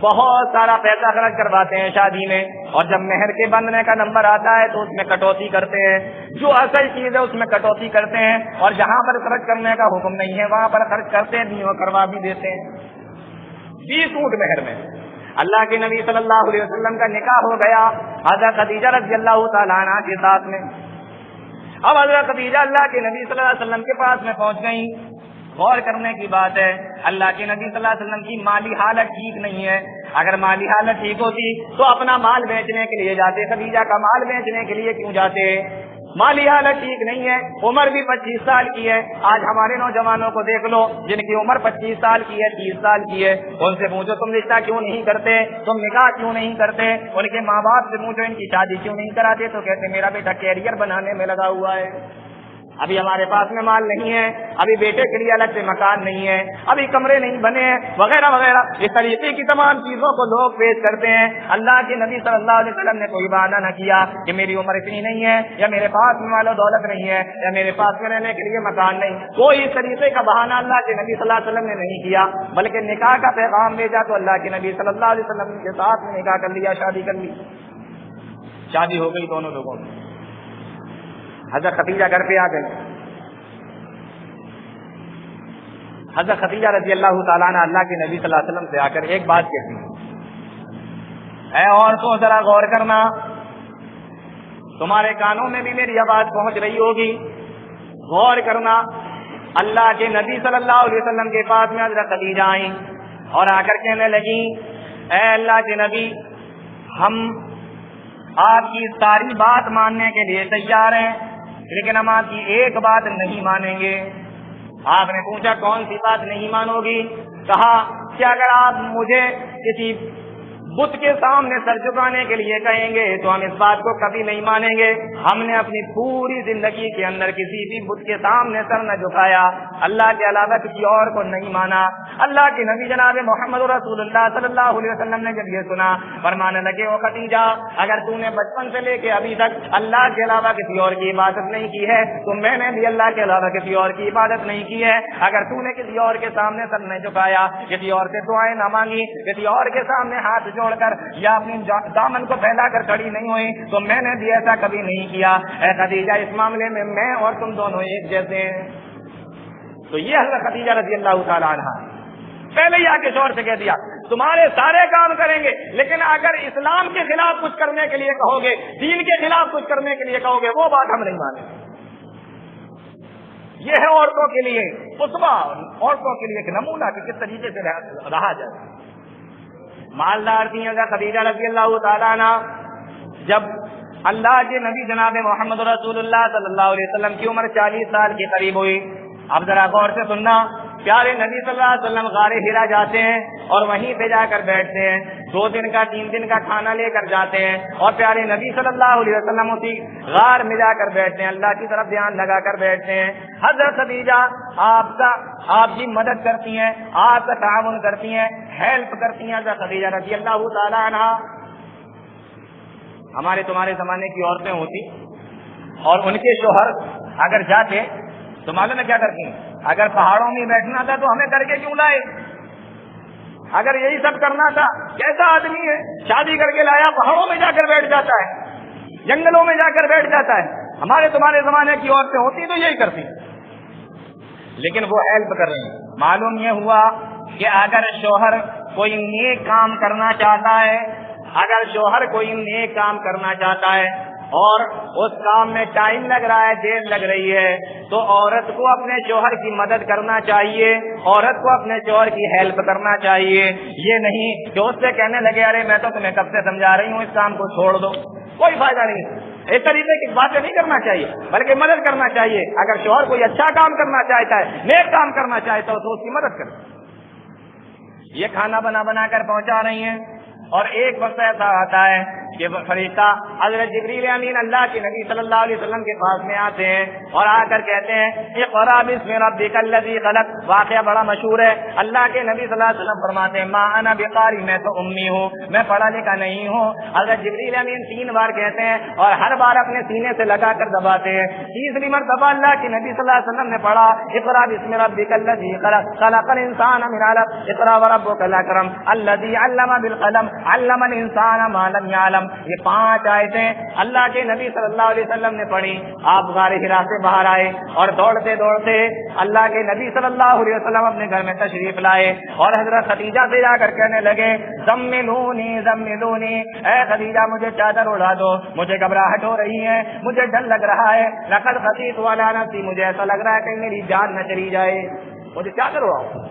بہت سارا پیسہ خرچ کرواتے ہیں شادی میں، اور جب مہر کے بندھنے کا نمبر آتا ہے تو اس میں کٹوتی کرتے ہیں، جو اصل چیز ہے اس میں کٹوتی کرتے ہیں، اور جہاں پر خرچ کرنے کا حکم نہیں ہے وہاں پر خرچ کرتے ہیں، بھی کروا بھی دیتے ہیں۔ 20 اونٹ مہر میں اللہ کے نبی صلی اللہ علیہ وسلم کا نکاح ہو گیا حضرت خدیجہ رضی اللہ تعالیٰ عنہ کے ساتھ میں۔ اب حضرت خدیجہ اللہ کے نبی صلی اللہ علیہ وسلم کے پاس میں پہنچ گئی۔ غور کرنے کی بات ہے، اللہ کے نبی صلی اللہ علیہ وسلم کی مالی حالت ٹھیک نہیں ہے۔ اگر مالی حالت ٹھیک ہوتی تو اپنا مال بیچنے کے لیے جاتے، خدیجہ کا مال بیچنے کے لیے کیوں جاتے؟ مالی حالت ٹھیک نہیں ہے، عمر بھی 25 سال کی ہے۔ آج ہمارے نوجوانوں کو دیکھ لو جن کی عمر 25 سال کی ہے، 30 سال کی ہے، ان سے پوچھو تم رشتہ کیوں نہیں کرتے، تم نکاح کیوں نہیں کرتے؟ ان کے ماں باپ سے پوچھو ان کی شادی کیوں نہیں کراتے، تو کہتے میرا بیٹا کیریئر بنانے میں لگا ہوا ہے، ابھی ہمارے پاس میں مال نہیں ہے، ابھی بیٹے کے لیے الگ سے مکان نہیں ہے، ابھی کمرے نہیں بنے ہیں، وغیرہ وغیرہ۔ اس طریقے کی تمام چیزوں کو لوگ پیش کرتے ہیں۔ اللہ کے نبی صلی اللہ علیہ وسلم نے کوئی بہانہ نہ کیا کہ میری عمر اتنی نہیں ہے، یا میرے پاس میں مال و دولت نہیں ہے، یا میرے پاس میں رہنے کے لیے مکان نہیں، کوئی اس طریقے کا بہانہ اللہ کے نبی صلی اللہ علیہ وسلم نے نہیں کیا، بلکہ نکاح کا پیغام بھیجا تو اللہ کے نبی صلی اللہ علیہ وسلم کے ساتھ میں نکاح کر لیا، شادی کر لی۔ شادی ہو گئی دونوں لوگوں میں۔ حضرت خدیجہ گھر پہ آ گئی۔ حضرت خدیجہ رضی اللہ تعالیٰ عنہ اللہ کے نبی صلی اللہ علیہ وسلم سے آ کر ایک بات کہتی ہے، اے عورتوں ذرا غور کرنا، تمہارے کانوں میں بھی میری آواز پہنچ رہی ہوگی، غور کرنا۔ اللہ کے نبی صلی اللہ علیہ وسلم کے پاس میں حضرت خدیجہ آئیں اور آ کر کہنے لگی، اے اللہ کے نبی، ہم آپ کی ساری بات ماننے کے لیے تیار ہیں، لیکن ہم آپ کی ایک بات نہیں مانیں گے۔ آپ نے پوچھا کون سی بات نہیں مانو گی؟ کہا کہ اگر آپ مجھے کسی بت کے سامنے سر جھکانے کے لیے کہیں گے تو ہم اس بات کو کبھی نہیں مانیں گے۔ ہم نے اپنی پوری زندگی کے اندر کسی بھی بت کے سامنے سر نہ جھکایا، اللہ کے علاوہ کسی اور کو نہیں مانا۔ اللہ کے نبی جناب محمد رسول اللہ صلی اللہ علیہ وسلم نے جب یہ سنا فرمانے لگے، او خدیجہ، اگر تو نے بچپن سے لے کے ابھی تک اللہ کے علاوہ کسی اور کی عبادت نہیں کی ہے تو میں نے بھی اللہ کے علاوہ کسی اور کی عبادت نہیں کی ہے۔ اگر تو نے کسی اور کے سامنے سر نہیں جھکایا، کسی اور سے دعائیں نہ مانگی، کسی اور کے سامنے ہاتھ چھوڑ کر یا اپنی دامن کو پھیلا کر کھڑی نہیں ہوئی تو میں نے بھی ایسا کبھی نہیں کیا۔ اے خدیجہ، اس معاملے میں میں اور تم دونوں ایک جیسے ہیں۔ تو یہ حضرت خدیجہ رضی اللہ تعالیٰ عنہ پہلے ہی آ کے شوہر سے کہہ دیا، تمہارے سارے کام کریں گے، لیکن اگر اسلام کے خلاف کچھ کرنے کے لیے کہو گے، دین کے خلاف کچھ کرنے کے لیے کہو گے، وہ بات ہم نہیں مانیں گے۔ یہ ہے عورتوں کے لیے اسوہ، عورتوں کے لیے ایک نمونہ کہ کس طریقے سے رہا جائے۔ مالدار تھی حضرت خدیجہ رضی اللہ تعالیٰ عنہ. جب اللہ کے نبی جناب محمد رسول اللہ صلی اللہ علیہ وسلم کی عمر 40 سال کے قریب ہوئی. اب ذرا غور سے سننا, پیارے نبی صلی اللہ علیہ وسلم غار حرا جاتے ہیں اور وہیں پہ جا کر بیٹھتے ہیں. 2 دن کا 3 دن کا کھانا لے کر جاتے ہیں اور پیارے نبی صلی اللہ علیہ وسلم اسی غار میں جا کر بیٹھتے ہیں, اللہ کی طرف دھیان لگا کر بیٹھتے ہیں. حضرت خدیجہ آپ کی مدد کرتی ہیں, آپ کا تعاون کرتی ہیں, ہیلپ کرتی ہیں. حضرت خدیجہ رضی اللہ تعالیٰ عنہ ہمارے تمہارے زمانے کی عورتیں ہوتی اور ان کے شوہر اگر جاتے تو معلوم ہے کیا کرتی ہیں, اگر پہاڑوں میں بیٹھنا تھا تو ہمیں کر کے کیوں لائے, اگر یہی سب کرنا تھا. کیسا آدمی ہے, شادی کر کے لایا, پہاڑوں میں جا کر بیٹھ جاتا ہے, جنگلوں میں جا کر بیٹھ جاتا ہے. ہمارے تمہارے زمانے کی عورتیں ہوتی تو یہی کرتی, لیکن وہ ہیلپ کر رہی ہیں. معلوم یہ ہوا کہ اگر شوہر کوئی نیک کام کرنا چاہتا ہے, اگر شوہر کوئی نیک کام کرنا چاہتا ہے اور اس کام میں ٹائم لگ رہا ہے, دیر لگ رہی ہے, تو عورت کو اپنے شوہر کی مدد کرنا چاہیے, عورت کو اپنے شوہر کی ہیلپ کرنا چاہیے. یہ نہیں کہ اس سے کہنے لگے ارے میں تو تمہیں کب سے سمجھا رہی ہوں اس کام کو چھوڑ دو, کوئی فائدہ نہیں. اس طریقے کی باتیں نہیں کرنا چاہیے, بلکہ مدد کرنا چاہیے. اگر شوہر کوئی اچھا کام کرنا چاہتا ہے, نیک کام کرنا چاہتا ہے تو اس کی مدد کرے. یہ کھانا بنا کر پہنچا رہی ہیں اور ایک وقت ایسا آتا ہے کہ فرشتہ حضرت جبریل امین اللہ کے نبی صلی اللہ علیہ وسلم کے پاس میں آتے ہیں اور آ کر کہتے ہیں اقرأ بسم ربک الذی خلق. واقعہ بڑا مشہور ہے. اللہ کے نبی صلی اللہ علیہ وسلم فرماتے ہیں ما انا بقاری, میں تو امی ہوں, میں پڑھا لکھا نہیں ہوں. حضرت جبریل امین 3 بار کہتے ہیں اور ہر بار اپنے سینے سے لگا کر دباتے ہیں. تیسری مرتبہ اللہ کے نبی صلی اللہ علیہ وسلم نے پڑھا اقرأ بسم ربک الذی خلق خلق الانسان من علق اقرأ وربک الاکرم الذی علم بالقلم علم الانسان ما لم يعلم. یہ 5 آیتیں اللہ کے نبی صلی اللہ علیہ وسلم نے پڑھی. آپ غار حرا سے باہر آئے اور دوڑتے دوڑتے اللہ کے نبی صلی اللہ علیہ وسلم اپنے گھر میں تشریف لائے اور حضرت خدیجہ سے جا کر کہنے لگے زملونی زملونی, اے خدیجہ مجھے چادر اڑا دو, مجھے گھبراہٹ ہو رہی ہے, مجھے ڈر لگ رہا ہے. لقد خشیت علی نفسی, مجھے ایسا لگ رہا ہے کہ میری جان نہ چلی جائے, مجھے چادر اڑاؤ.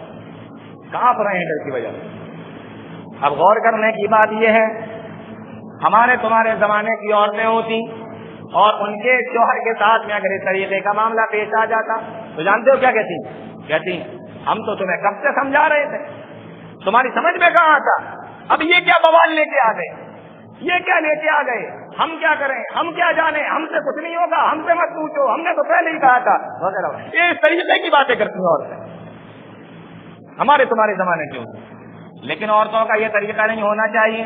کہاں پر ہیں ڈر کی وجہ. اب غور کرنے کی بات یہ ہے, ہمارے تمہارے زمانے کی عورتیں ہوتی اور ان کے شوہر کے ساتھ میں اگر اس طریقے کا معاملہ پیش آ جاتا تو جانتے ہو کیا کہتی ہم تو تمہیں کب سے سمجھا رہے تھے, تمہاری سمجھ میں کہاں آتا, اب یہ کیا بوال لے کے آ گئے, یہ کیا لے کے آ گئے, ہم کیا کریں, ہم کیا جانیں, ہم سے کچھ نہیں ہوگا, ہم سے مت پوچھو, ہم نے تو پہلے ہی کہا تھا وغیرہ. یہ اس طریقے کی باتیں کرتی ہیں عورتیں ہمارے تمہارے زمانے کی ہوتی. لیکن عورتوں کا یہ طریقہ نہیں ہونا چاہیے.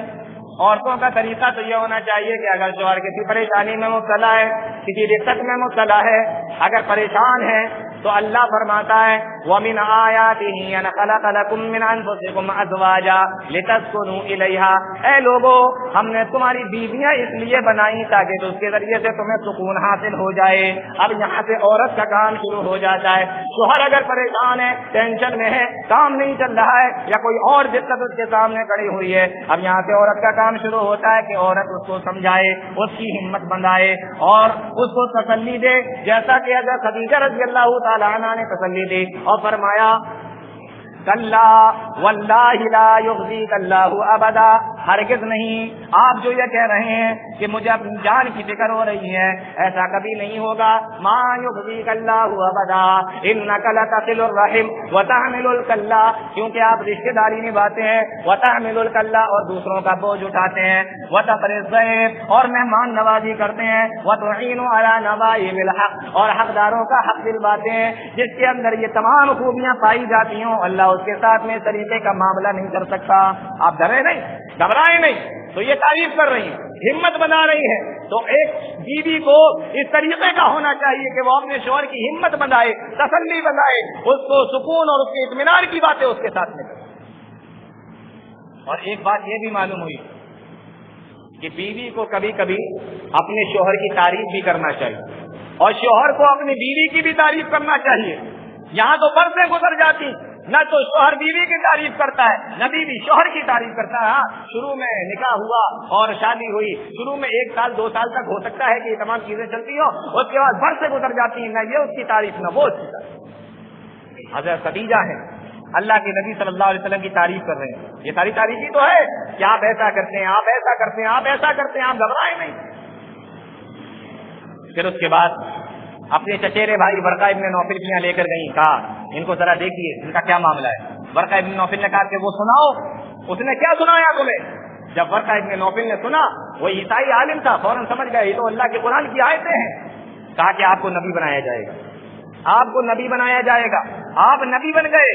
عورتوں کا طریقہ تو یہ ہونا چاہیے کہ اگر شوہر کسی پریشانی میں مبتلا ہے, کسی دقت میں مبتلا ہے, اگر پریشان ہے تو اللہ فرماتا ہے وَمِنْ آيَاتِهِ أَنْ خَلَقَ لَكُم مِّنْ أَنفُسِكُمْ أَزْوَاجًا لِتَسْكُنُوا إِلَيْهَا. اے لوگو, ہم نے تمہاری بیویاں اس لیے بنائی تاکہ تو اس کے ذریعے سے تمہیں سکون حاصل ہو جائے. اب یہاں سے عورت کا کام شروع ہو جاتا ہے. شوہر اگر پریشان ہے, ٹینشن میں ہے, کام نہیں چل رہا ہے یا کوئی اور دقت اس کے سامنے کھڑی ہوئی ہے, اب یہاں سے عورت کا کام شروع ہوتا ہے کہ عورت اس کو سمجھائے, اس کی ہمت بندھائے اور اس کو تسلی دے, جیسا کہ حضرت خدیجہ رضی اللہ تعالیٰ عنہ نے تسلی دی اور فرمایا کلا واللہ لا یخزیک اللہ ابدا. ہرگز نہیں, آپ جو یہ کہہ رہے ہیں کہ مجھے اپنی جان کی فکر ہو رہی ہے, ایسا کبھی نہیں ہوگا. ما یخزیک اللہ ابدا انک لتصل الرحم وتحمل الکلا, کیونکہ آپ رشتہ داری نبھاتے ہیں, وتحمل الکلا اور دوسروں کا بوجھ اٹھاتے ہیں, وتقری الضیف اور مہمان نوازی کرتے ہیں, وتعین علی نوائب الحق اور حقداروں کا حق دلواتے ہیں. جس کے اندر یہ تمام خوبیاں پائی جاتی ہوں, اللہ اس کے ساتھ میں اس طریقے کا معاملہ نہیں کر سکتا. آپ ڈرے نہیں, گھبرائے نہیں, تو یہ تعریف کر رہی ہیں, ہمت بنا رہی ہے. تو ایک بیوی کو اس طریقے کا ہونا چاہیے کہ وہ اپنے شوہر کی ہمت بنائے, تسلی بنائے, اس کو سکون اور اس کے اطمینان کی باتیں اس کے ساتھ میں کرے. اور ایک بات یہ بھی معلوم ہوئی کہ بیوی کو کبھی کبھی اپنے شوہر کی تعریف بھی کرنا چاہیے اور شوہر کو اپنی بیوی کی بھی تعریف کرنا چاہیے. یہاں تو برسیں گزر جاتی, نہ تو شوہر بیوی کی تعریف کرتا ہے, نہ بیوی شوہر کی تعریف کرتا ہے. ہاں, شروع میں نکاح ہوا اور شادی ہوئی, شروع میں 1 سال 2 سال تک ہو سکتا ہے کہ یہ تمام چیزیں چلتی ہوں, اس کے بعد برسیں گزر جاتی ہیں, نہ یہ اس کی تعریف نہ وہ اس کی تعریف. حضرت خدیجہ ہیں, اللہ کے نبی صلی اللہ علیہ وسلم کی تعریف کر رہے ہیں. یہ ساری تعریف ہی تو ہے کہ آپ ایسا کرتے ہیں، آپ ایسا کرتے ہیں، آپ ایسا کرتے ہیں، آپ گھبرائیں نہیں. پھر اس کے بعد اپنے چچیرے بھائی ورقہ ابن نوفل کی یہاں لے کر گئیں. کہا ان کو ذرا دیکھیے ان کا کیا معاملہ ہے. ورقہ ابن نوفل نے کہا کہ وہ سناؤ. اس نے کیا سنایا تمہیں؟ جب ورقہ ابن نوفل نے سنا، وہ عیسائی عالم تھا، فوراً سمجھ گیا یہ تو اللہ کے قرآن کی آیتیں ہیں. کہا کہ آپ کو نبی بنایا جائے گا، آپ کو نبی بنایا جائے گا. آپ نبی بن گئے.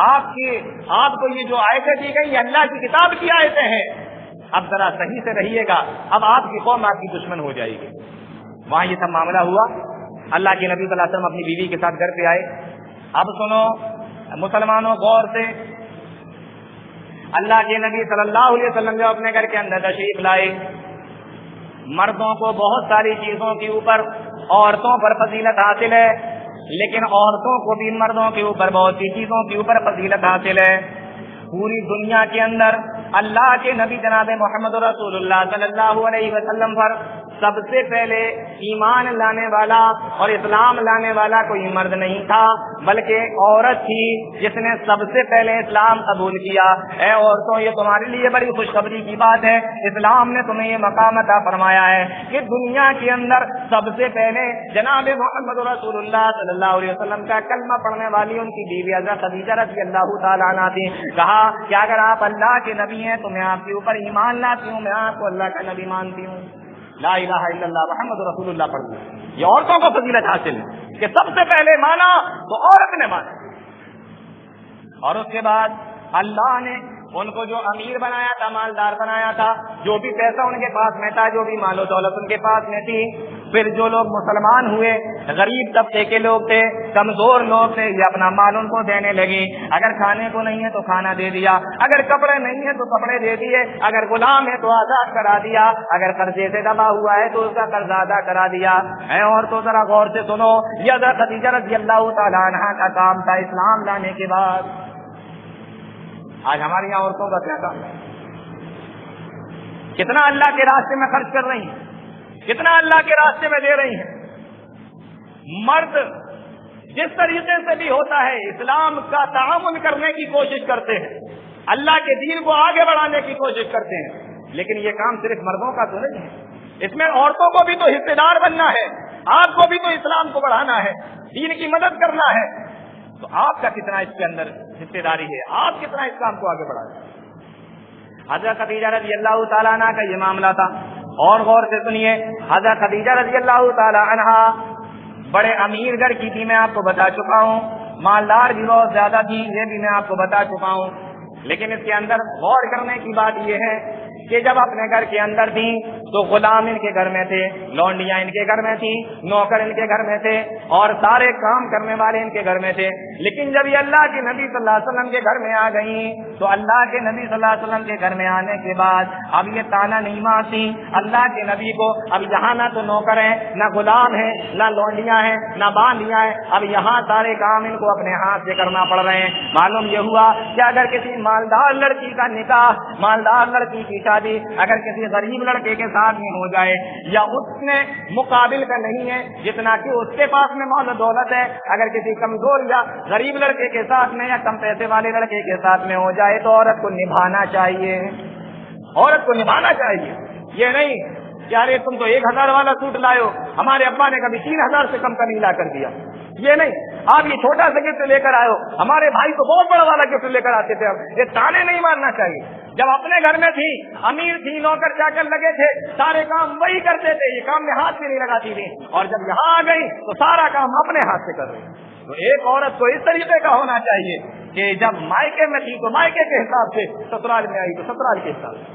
آپ کو یہ جو آیتیں دی گئی یہ اللہ کی کتاب کی آیتیں ہیں. اب ذرا صحیح سے رہیے گا، اب آپ کی قوم آپ کی دشمن ہو جائے گی. وہاں یہ سب معاملہ ہوا. اللہ کے نبی صلی اللہ علیہ وسلم اپنی بیوی کے ساتھ گھر پہ آئے. اب سنو مسلمانوں غور سے، اللہ کے نبی صلی اللہ علیہ وسلم جو اپنے گھر کے اندر تشریف لائے، مردوں کو بہت ساری چیزوں کے اوپر عورتوں پر فضیلت حاصل ہے، لیکن عورتوں کو بھی مردوں کے اوپر بہت سی چیزوں کے اوپر فضیلت حاصل ہے. پوری دنیا کے اندر اللہ کے نبی جناب محمد رسول اللہ صلی اللہ علیہ وسلم پر سب سے پہلے ایمان لانے والا اور اسلام لانے والا کوئی مرد نہیں تھا، بلکہ عورت تھی جس نے سب سے پہلے اسلام قبول کیا. اے عورتوں، یہ تمہارے لیے بڑی خوشخبری کی بات ہے. اسلام نے تمہیں یہ مقام عطا فرمایا ہے کہ دنیا کے اندر سب سے پہلے جناب محمد رسول اللہ صلی اللہ علیہ وسلم کا کلمہ پڑھنے والی ان کی بیوی حضرت خدیجہ رضی اللہ تعالیٰ عنہا تھی. کہا کہ اگر آپ اللہ کے نبی ہیں تو میں آپ کے اوپر ایمان لاتی ہوں، میں آپ کو اللہ کا نبی مانتی ہوں. لا الہ الا اللہ محمد رسول اللہ پڑھ لوں. یہ عورتوں کو فضیلت حاصل ہے کہ سب سے پہلے مانا تو عورت نے مانا. اور اس کے بعد اللہ نے ان کو جو امیر بنایا تھا، مالدار بنایا تھا، جو بھی پیسہ ان کے پاس میں تھا، جو بھی مال و دولت ان کے پاس میں تھی. پھر جو لوگ مسلمان ہوئے، غریب طبقے کے لوگ تھے، کمزور لوگ تھے، یہ اپنا مال ان کو دینے لگی. اگر کھانے کو نہیں ہے تو کھانا دے دیا، اگر کپڑے نہیں ہے تو کپڑے دے دیے، اگر غلام ہے تو آزاد کرا دیا، اگر قرضے سے دبا ہوا ہے تو اس کا قرض ادا کرا دیا. اور تو ذرا غور سے سنو، یہ حضرت خدیجہ رضی اللہ تعالیٰ عنہا کا کام تھا اسلام لانے کے بعد. آج ہماری یہاں عورتوں کا کیا کام ہے؟ کتنا اللہ کے راستے میں خرچ کر رہی ہیں، کتنا اللہ کے راستے میں دے رہی ہیں. مرد جس طریقے سے بھی ہوتا ہے اسلام کا تعاون کرنے کی کوشش کرتے ہیں، اللہ کے دین کو آگے بڑھانے کی کوشش کرتے ہیں، لیکن یہ کام صرف مردوں کا تو نہیں ہے، اس میں عورتوں کو بھی تو حصے دار بننا ہے. آپ کو بھی تو اسلام کو بڑھانا ہے، دین کی مدد کرنا ہے. تو آپ کا کتنا اس کے اندر حصے داری ہے، آپ کتنا اس کام کو آگے بڑھا ہے. حضرت خدیجہ رضی اللہ تعالیٰ عنہ کا یہ معاملہ تھا. اور غور سے سنیے، حضرت خدیجہ رضی اللہ تعالیٰ عنہ بڑے امیر گھر کی تھی، میں آپ کو بتا چکا ہوں. مالدار بھی بہت زیادہ تھی، یہ بھی میں آپ کو بتا چکا ہوں. لیکن اس کے اندر غور کرنے کی بات یہ ہے کہ جب اپنے گھر کے اندر تھی تو غلام ان کے گھر میں تھے، لونڈیاں ان کے گھر میں تھی، نوکر ان کے گھر میں تھے، اور سارے کام کرنے والے ان کے گھر میں تھے. لیکن جب یہ اللہ کے نبی صلی اللہ علیہ وسلم کے گھر میں آ گئیں تو اللہ کے نبی صلی اللہ علیہ وسلم کے گھر میں آنے کے بعد اب یہ تانا نہیں مارتی اللہ کے نبی کو. اب یہاں نہ تو نوکر ہیں، نہ غلام ہیں، نہ لونڈیاں ہیں، نہ باندیاں ہیں، اب یہاں سارے کام ان کو اپنے ہاتھ سے کرنا پڑ رہے ہیں. معلوم یہ ہوا کہ اگر کسی مالدار لڑکی کا نکاح، مالدار لڑکی کی شادی اگر کسی غریب لڑکے کے ساتھ میں ہو جائے، یا اس نے مقابل کا نہیں ہے جتنا کہ اس کے پاس میں مال و دولت ہے، اگر کسی کمزور یا غریب لڑکے کے ساتھ میں یا کم پیسے والے لڑکے کے ساتھ میں ہو جائے تو عورت کو نبھانا چاہیے. عورت کو نبھانا چاہیے. یہ نہیں کہ ارے تم تو 1000 والا سوٹ لائے ہو، ہمارے ابا نے کبھی 3000 سے کم کا نہیں لا کر دیا. یہ نہیں، آپ یہ چھوٹا سا گفٹ لے کر آئے ہو، ہمارے بھائی تو بہت بڑا والا گفٹ لے کر آتے تھے. یہ تانے نہیں مارنا چاہیے. جب اپنے گھر میں تھی، امیر تھی، نوکر چاکر لگے تھے، سارے کام وہی کرتے تھے، یہ کام میں ہاتھ بھی نہیں لگاتی تھی. اور جب یہاں آ گئی تو سارا کام اپنے ہاتھ سے کر رہی. تو ایک عورت کو اس طریقے کا ہونا چاہیے کہ جب مائکے میں تھی تو مائکے کے حساب سے، سسرال میں آئی تو سسرال کے حساب سے.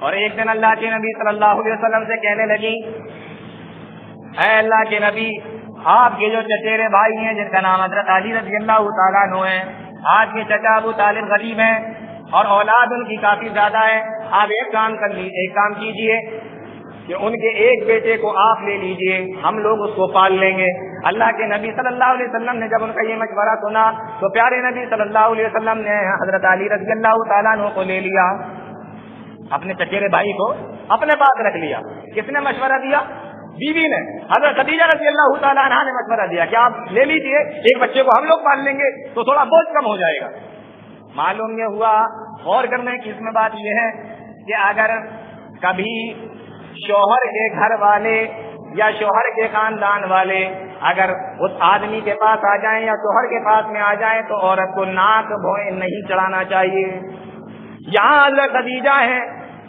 اور ایک دن اللہ کے نبی صلی اللہ علیہ وسلم سے کہنے لگی، اے اللہ کے نبی، آپ کے جو چچیرے بھائی ہیں جن کا نام حضرت علی رضی اللہ تعالیٰ عنہ ہے، آج کے چچا ابو طالب غریب ہیں اور اولاد ان کی کافی زیادہ ہے. آپ ایک کام کیجئے کہ ان کے ایک بیٹے کو آپ لے لیجئے، ہم لوگ اس کو پال لیں گے. اللہ کے نبی صلی اللہ علیہ وسلم نے جب ان کا یہ مشورہ سنا تو پیارے نبی صلی اللہ علیہ وسلم نے حضرت علی رضی اللہ تعالیٰ عنہ کو لے لیا، اپنے چچیرے بھائی کو اپنے پاس رکھ لیا. کس نے مشورہ دیا؟ بیوی نے حضرت خدیجہ رضی اللہ تعالیٰ عنہا نے مشورہ دیا کہ آپ لے لیجیے، ایک بچے کو ہم لوگ پال لیں گے تو تھوڑا بوجھ کم ہو جائے گا۔ معلوم یہ ہوا، غور کرنے کی اس میں بات یہ ہے کہ اگر کبھی شوہر کے گھر والے یا شوہر کے خاندان والے اگر اس آدمی کے پاس آ جائیں یا شوہر کے پاس میں آ جائیں تو عورت کو ناک بھوئیں نہیں چڑھانا چاہیے۔ یہاں حضرت خدیجہ ہیں،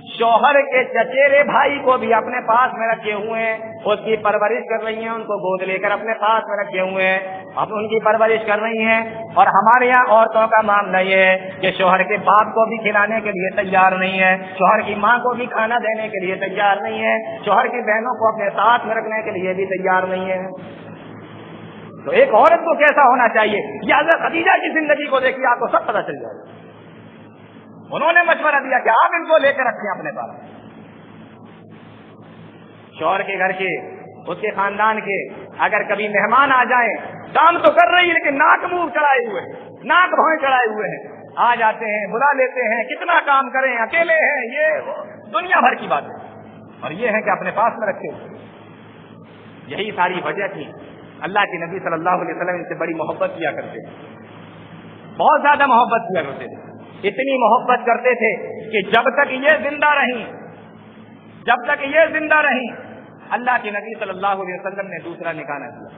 شوہر کے چچیرے بھائی کو بھی اپنے پاس میں رکھے ہوئے ہیں، اس کی پرورش کر رہی ہیں، ان کو گود لے کر اپنے پاس میں رکھے ہوئے ہیں، اب ان کی پرورش کر رہی ہیں۔ اور ہمارے یہاں عورتوں کا معاملہ یہ ہے کہ شوہر کے باپ کو بھی کھلانے کے لیے تیار نہیں ہے، شوہر کی ماں کو بھی کھانا دینے کے لیے تیار نہیں ہے، شوہر کی بہنوں کو اپنے ساتھ میں رکھنے کے لیے بھی تیار نہیں ہے۔ تو ایک عورت کو کیسا ہونا چاہیے، یہ حضرت خدیجہ کی زندگی کو دیکھیے، آپ کو سب پتہ چل جائے گا۔ انہوں نے مشورہ دیا کہ آپ ان کو لے کر رکھیں اپنے پاس۔ شوہر کے گھر کے، اس کے خاندان کے اگر کبھی مہمان آ جائیں، کام تو کر رہی ہے لیکن ناک منہ چڑھائے ہوئے ہیں، ناک بھویں چڑھائے ہوئے ہیں، آ جاتے ہیں، بلا لیتے ہیں، کتنا کام کریں، اکیلے ہیں، یہ دنیا بھر کی بات ہے، اور یہ ہے کہ اپنے پاس میں رکھے ہوئے۔ یہی ساری وجہ تھی اللہ کے نبی صلی اللہ علیہ وسلم ان سے بڑی محبت کیا کرتے تھے، بہت زیادہ محبت کیا کرتے تھے، اتنی محبت کرتے تھے کہ جب تک یہ زندہ رہیں اللہ کے نبی صلی اللہ علیہ وسلم نے دوسرا نکاح نہ کیا،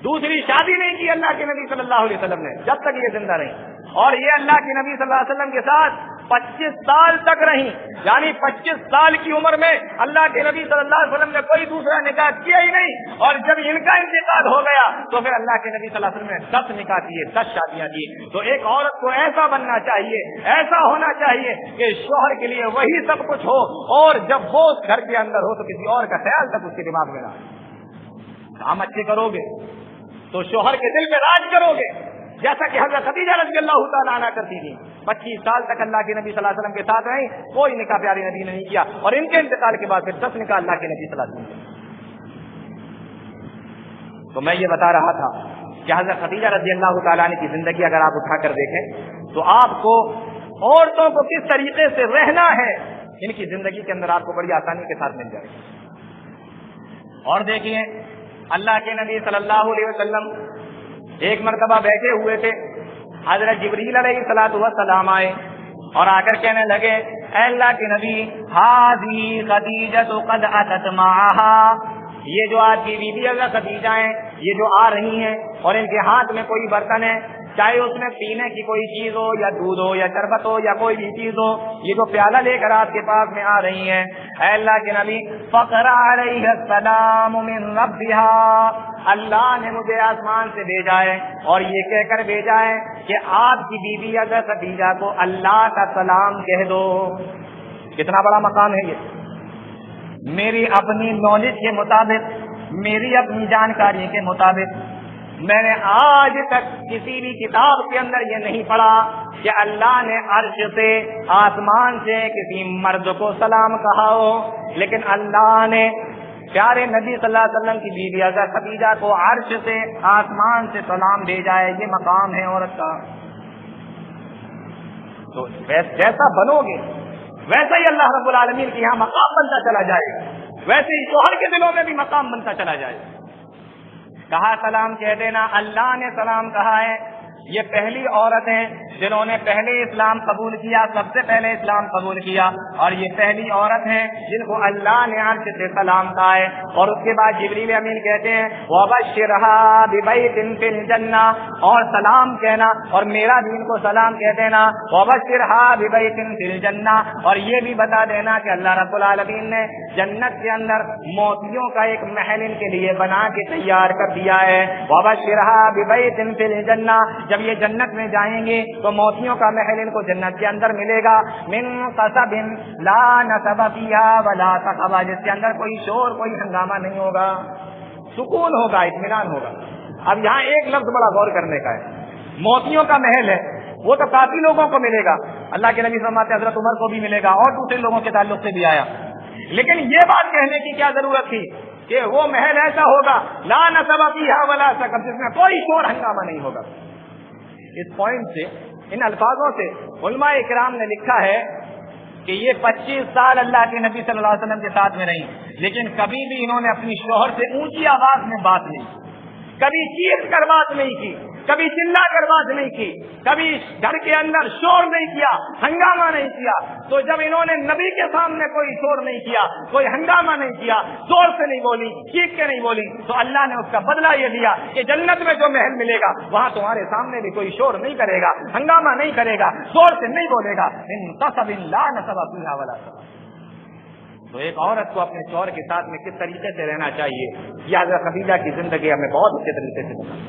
دوسری شادی نہیں کی اللہ کے نبی صلی اللہ علیہ وسلم نے، جب تک یہ زندہ رہیں۔ اور یہ اللہ کے نبی صلی اللہ علیہ وسلم کے ساتھ 25 سال تک رہیں، یعنی 25 سال کی عمر میں اللہ کے نبی صلی اللہ علیہ وسلم نے کوئی دوسرا نکاح کیا ہی نہیں، اور جب ان کا انتقال ہو گیا تو پھر اللہ کے نبی صلی اللہ علیہ وسلم نے 10 نکاح کیے، 10 شادیاں کی۔ تو ایک عورت کو ایسا بننا چاہیے، ایسا ہونا چاہیے کہ شوہر کے لیے وہی سب کچھ ہو، اور جب وہ گھر کے اندر ہو تو کسی اور کا خیال تک اس کے دماغ میں نہ آئے۔ کام اچھے کرو گے تو شوہر کے دل میں راج کرو گے، جیسا کہ حضرت خدیجہ رضی اللہ تعالیٰ عنہا کرتی تھی۔ 25 سال تک اللہ کے نبی صلی اللہ علیہ وسلم کے ساتھ رہیں، کوئی نکاح پیارے نبی نے نہیں کیا، اور ان کے انتقال کے بعد پھر 10 نکاح اللہ کے نبی صلی اللہ علیہ وسلم۔ تو میں یہ بتا رہا تھا کہ حضرت خدیجہ رضی اللہ تعالیٰ عنہ کی زندگی اگر آپ اٹھا کر دیکھیں تو آپ کو عورتوں کو کس طریقے سے رہنا ہے ان کی زندگی کے اندر آپ کو بڑی آسانی کے ساتھ مل جائے گی۔ اور دیکھیے اللہ کے نبی صلی اللہ علیہ وسلم ایک مرتبہ بیٹھے ہوئے تھے، حضرت جبریل علیہ الصلوۃ والسلام آئے اور آ کر کہنے لگے، اے اللہ کے نبی، ہذی خدیجہ قد اتت معها، یہ جو آپ کی بیوی حضرت خدیجہ ہیں، یہ جو آ رہی ہیں اور ان کے ہاتھ میں کوئی برتن ہے، چاہے اس میں پینے کی کوئی چیز ہو یا دودھ ہو یا شربت ہو یا کوئی بھی چیز ہو، یہ جو پیالہ لے کر آپ کے پاس میں آ رہی ہیں، اے اللہ کے نبی، فقرا علیہ السلام من ربها، اللہ نے مجھے آسمان سے بھیجا ہے اور یہ کہہ کر بھیجا ہے کہ آپ کی بیوی حضرت خدیجہ کو اللہ کا سلام کہہ دو۔ کتنا بڑا مقام ہے یہ۔ میری اپنی نالج کے مطابق، میری اپنی جانکاری کے مطابق، میں نے آج تک کسی بھی کتاب کے اندر یہ نہیں پڑھا کہ اللہ نے عرش سے، آسمان سے کسی مرد کو سلام کہا ہو، لیکن اللہ نے پیارے نبی صلی اللہ علیہ وسلم کی بیوی حضرت خدیجہ کو عرش سے، آسمان سے سلام بھیجا ہے۔ یہ مقام ہے عورت کا۔ تو جیسا بنو گے ویسا ہی اللہ رب العالمین کے یہاں مقام بنتا چلا جائے گا، ویسے ہی شوہر کے دلوں میں بھی مقام بنتا چلا جائے گا۔ کہا سلام کہہ دینا، اللہ نے سلام کہا ہے۔ یہ پہلی عورت ہیں جنہوں نے پہلے اسلام قبول کیا، سب سے پہلے اسلام قبول کیا، اور یہ پہلی عورت ہیں جن کو اللہ نے عرش سے سلام کہا ہے۔ اور اس کے بعد جبریل امین کہتے ہیں وَبَشِّرْهَا بِبَيْتٍ فِي الْجَنَّةِ، اور سلام کہنا اور میرا بھی ان کو سلام کہہ دینا، وَبَشِّرْهَا بِبَيْتٍ فِي الْجَنَّةِ، اور یہ بھی بتا دینا کہ اللہ رب العالمین نے جنت کے اندر موتیوں کا ایک محل ان کے لیے بنا کے تیار کر دیا ہے۔ وَبَشِّرْهَا بِبَيْتٍ فِي الْجَنَّةِ، جب یہ جنت میں جائیں گے تو موتیوں کا محل ان کو جنت کے اندر ملے گا، من قصب لا نصب فیہا ولا صخب، جس کے اندر کوئی شور، کوئی ہنگامہ نہیں ہوگا، سکون ہوگا، اطمینان ہوگا۔ اب یہاں ایک لفظ بڑا غور کرنے کا ہے، موتیوں کا محل ہے، وہ تو کافی لوگوں کو ملے گا، اللہ کے نبی فرماتے حضرت عمر کو بھی ملے گا اور دوسرے لوگوں کے تعلق سے بھی آیا، لیکن یہ بات کہنے کی کیا ضرورت تھی کہ وہ محل ایسا ہوگا لا نصب فیہا ولا صخب، جس میں کوئی شور ہنگامہ نہیں ہوگا۔ اس پوائنٹ سے، ان الفاظوں سے علماء اکرام نے لکھا ہے کہ یہ 25 سال اللہ کے نبی صلی اللہ علیہ وسلم کے ساتھ میں رہی، لیکن کبھی بھی انہوں نے اپنی شوہر سے اونچی آواز میں بات نہیں کی، کبھی چیخ کر بات نہیں کی، کبھی چلا کر بات نہیں کی، کبھی گھر کے اندر شور نہیں کیا، ہنگامہ نہیں کیا۔ تو جب انہوں نے نبی کے سامنے کوئی شور نہیں کیا، کوئی ہنگامہ نہیں کیا، زور سے نہیں بولی، چیخ کے نہیں بولی، تو اللہ نے اس کا بدلہ یہ لیا کہ جنت میں جو محل ملے گا وہاں تمہارے سامنے بھی کوئی شور نہیں کرے گا، ہنگامہ نہیں کرے گا، زور سے نہیں بولے گا۔ انتصب لا نصب فیہا ولا صبا۔ تو ایک عورت کو اپنے شوہر کے ساتھ میں کس طریقے سے رہنا چاہیے، یہ حضرت خدیجہ کی زندگی ہمیں بہت اچھے طریقے سے بتا۔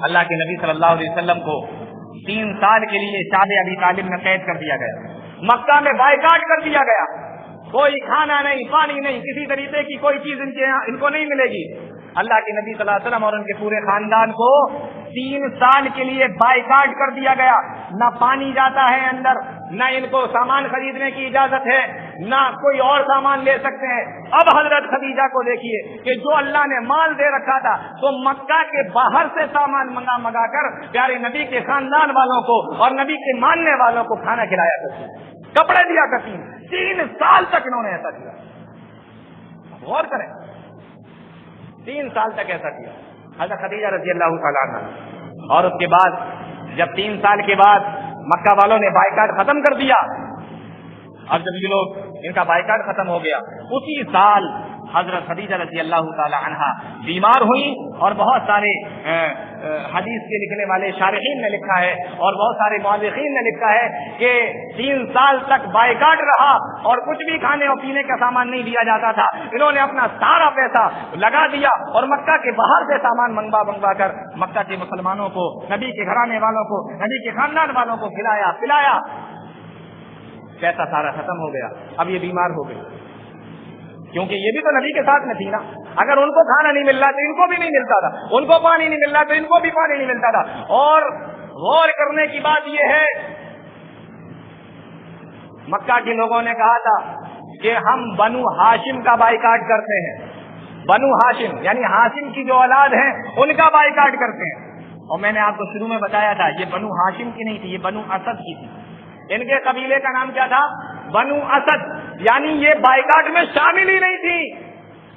اللہ کے نبی صلی اللہ علیہ وسلم کو 3 سال کے لیے شاب ابی طالب میں قید کر دیا گیا، مکہ میں بائیکاٹ کر دیا گیا، کوئی کھانا نہیں، پانی نہیں، کسی طریقے کی کوئی چیز ان کو نہیں ملے گی۔ اللہ کے نبی صلی اللہ علیہ وسلم اور ان کے پورے خاندان کو 3 سال کے لیے بائیکاٹ کر دیا گیا، نہ پانی جاتا ہے اندر، نہ ان کو سامان خریدنے کی اجازت ہے، نہ کوئی اور سامان لے سکتے ہیں۔ اب حضرت خدیجہ کو دیکھیے کہ جو اللہ نے مال دے رکھا تھا تو مکہ کے باہر سے سامان منگا کر پیارے نبی کے خاندان والوں کو اور نبی کے ماننے والوں کو کھانا کھلایا کرتی، کپڑے دیا کرتی۔ 3 سال تک انہوں نے ایسا کیا، غور کریں، 3 سال تک ایسا کیا حضرت خدیجہ رضی اللہ تعالیٰ عنہ۔ اور اس کے بعد جب 3 سال کے بعد مکہ والوں نے بائیکاٹ ختم کر دیا، اب جب یہ لوگ ان کا بائیکاٹ ختم ہو گیا، اسی سال حضرت خدیجہ رضی اللہ تعالی عنہا بیمار ہوئی، اور بہت سارے حدیث کے لکھنے والے شارحین نے لکھا ہے اور بہت سارے مؤرخین نے لکھا ہے کہ 3 سال تک بائیکاٹ رہا اور کچھ بھی کھانے اور پینے کا سامان نہیں دیا جاتا تھا۔ انہوں نے اپنا سارا پیسہ لگا دیا اور مکہ کے باہر سے سامان منگوا کر مکہ کے مسلمانوں کو، نبی کے گھرانے والوں کو، نبی کے خاندان والوں کو کھلایا پلایا۔ پیسہ سارا ختم ہو گیا، اب یہ بیمار ہو گئی، کیونکہ یہ بھی تو نبی کے ساتھ میں تھی نا۔ اگر ان کو کھانا نہیں مل رہا تو ان کو بھی نہیں ملتا تھا، ان کو پانی نہیں مل رہا تو ان کو بھی پانی نہیں ملتا تھا۔ اور غور کرنے کی بات یہ ہے، مکہ کے لوگوں نے کہا تھا کہ ہم بنو ہاشم کا بائیکاٹ کرتے ہیں، بنو ہاشم یعنی ہاشم کی جو اولاد ہیں ان کا بائیکاٹ کرتے ہیں۔ اور میں نے آپ کو شروع میں بتایا تھا یہ بنو ہاشم کی نہیں تھی، یہ بنو اسد کی تھی۔ ان کے قبیلے کا نام کیا تھا؟ بنو اسد، یعنی یہ بائیکاٹ میں شامل ہی نہیں تھی۔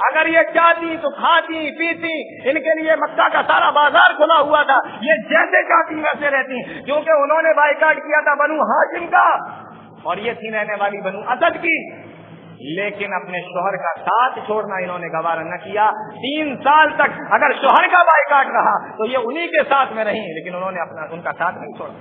اگر یہ چاہتی تو کھاتی پیتی، ان کے لیے مکہ کا سارا بازار کھلا ہوا تھا، یہ جیسے چاہتی ویسے رہتی، کیونکہ انہوں نے بائیکاٹ کیا تھا بنو ہاشم کا اور یہ تھی رہنے والی بنو اسد کی۔ لیکن اپنے شوہر کا ساتھ چھوڑنا انہوں نے گوارا نہ کیا۔ 3 سال تک اگر شوہر کا بائیکاٹ رہا تو یہ انہی کے ساتھ میں رہی، لیکن انہوں نے ان کا ساتھ نہیں چھوڑا۔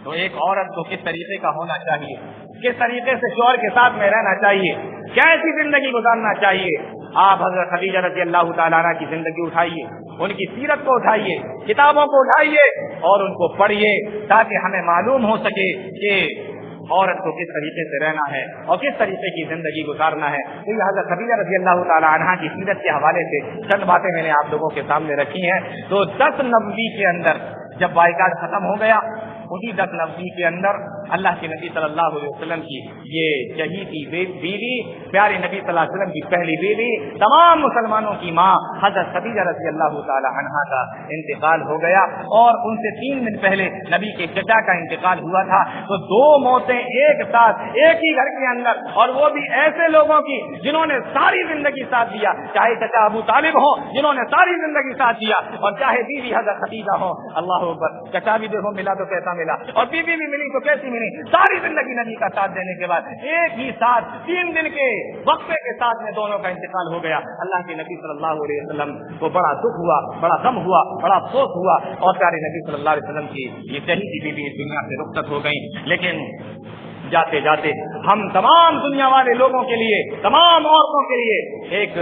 تو ایک عورت کو کس طریقے کا ہونا چاہیے، کس طریقے سے شوہر کے ساتھ میں رہنا چاہیے، کیسی زندگی گزارنا چاہیے، آپ حضرت خدیجہ رضی اللہ تعالیٰ عنہ کی زندگی اٹھائیے، ان کی سیرت کو اٹھائیے، کتابوں کو اٹھائیے اور ان کو پڑھیے، تاکہ ہمیں معلوم ہو سکے کہ عورت کو کس طریقے سے رہنا ہے اور کس طریقے کی زندگی گزارنا ہے۔ تو یہ حضرت خدیجہ رضی اللہ تعالیٰ عنہ کی سیرت کے حوالے سے چند باتیں میں نے آپ لوگوں کے سامنے رکھی ہیں۔ تو 10 نوی کے اندر جب بائیکاٹ ختم ہو گیا، اسی 10 نوی کے اندر اللہ کے نبی صلی اللہ علیہ وسلم کی یہ شہیدی بیوی، پیارے نبی صلی اللہ علیہ وسلم کی پہلی بیوی، تمام مسلمانوں کی ماں حضرت خدیجہ رضی اللہ تعالی عنہا کا انتقال ہو گیا۔ اور ان سے 3 دن پہلے نبی کے چچا کا انتقال ہوا تھا۔ تو 2 موتیں ایک ساتھ ایک ہی گھر کے اندر، اور وہ بھی ایسے لوگوں کی جنہوں نے ساری زندگی ساتھ دیا، چاہے چچا ابو طالب ہو جنہوں نے ساری زندگی ساتھ دیا، اور چاہے بیوی حضرت خدیجہ ہو۔ اللہ اکبر، چچا بھی دیکھو ملا تو کیسا ملا، اور بیوی بھی ملی تو کیسی ملی، ساری زندگی نبی کا ساتھ دینے کے بعد ایک ہی ساتھ 3 دن کے وقفے کے ساتھ میں دونوں کا انتقال ہو گیا۔ اللہ کے نبی صلی اللہ علیہ وسلم کو بڑا دکھ ہوا، بڑا غم ہوا، بڑا افسوس ہوا، اور پیارے نبی صلی اللہ علیہ وسلم کی یہ شہیدی بیوی اس دنیا سے رخصت ہو گئی۔ لیکن جاتے جاتے ہم تمام دنیا والے لوگوں کے لیے، تمام عورتوں کے لیے ایک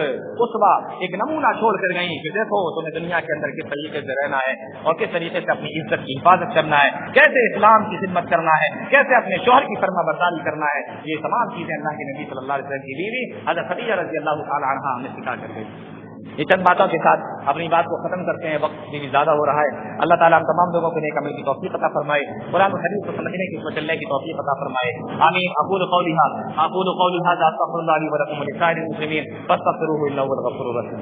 اسوہ، ایک نمونہ چھوڑ کر گئیں کہ دیکھو تمہیں دنیا کے اندر کس طریقے سے رہنا ہے اور کس طریقے سے اپنی عزت کی حفاظت کرنا ہے، کیسے اسلام کی خدمت کرنا ہے، کیسے اپنے شوہر کی فرما برداری کرنا ہے۔ یہ تمام چیزیں اللہ کے نبی صلی اللہ علیہ وسلم کی بیوی حضرت خدیجہ رضی اللہ تعالی عنہا ہمیں سکھا کر گئی۔ یہ چند باتوں کے ساتھ اپنی بات کو ختم کرتے ہیں، وقت بھی زیادہ ہو رہا ہے۔ اللہ تعالیٰ ہم تمام لوگوں کو نیک عمل کی توفیق عطا فرمائے، قرآن و حدیث کو سمجھنے کی، اس پر چلنے کی توفیق عطا فرمائے، آمین۔ اقول قولی هذا استغفر الله لي ولكم ولسائر المسلمين فاستغفروه انه هو الغفور الرحيم۔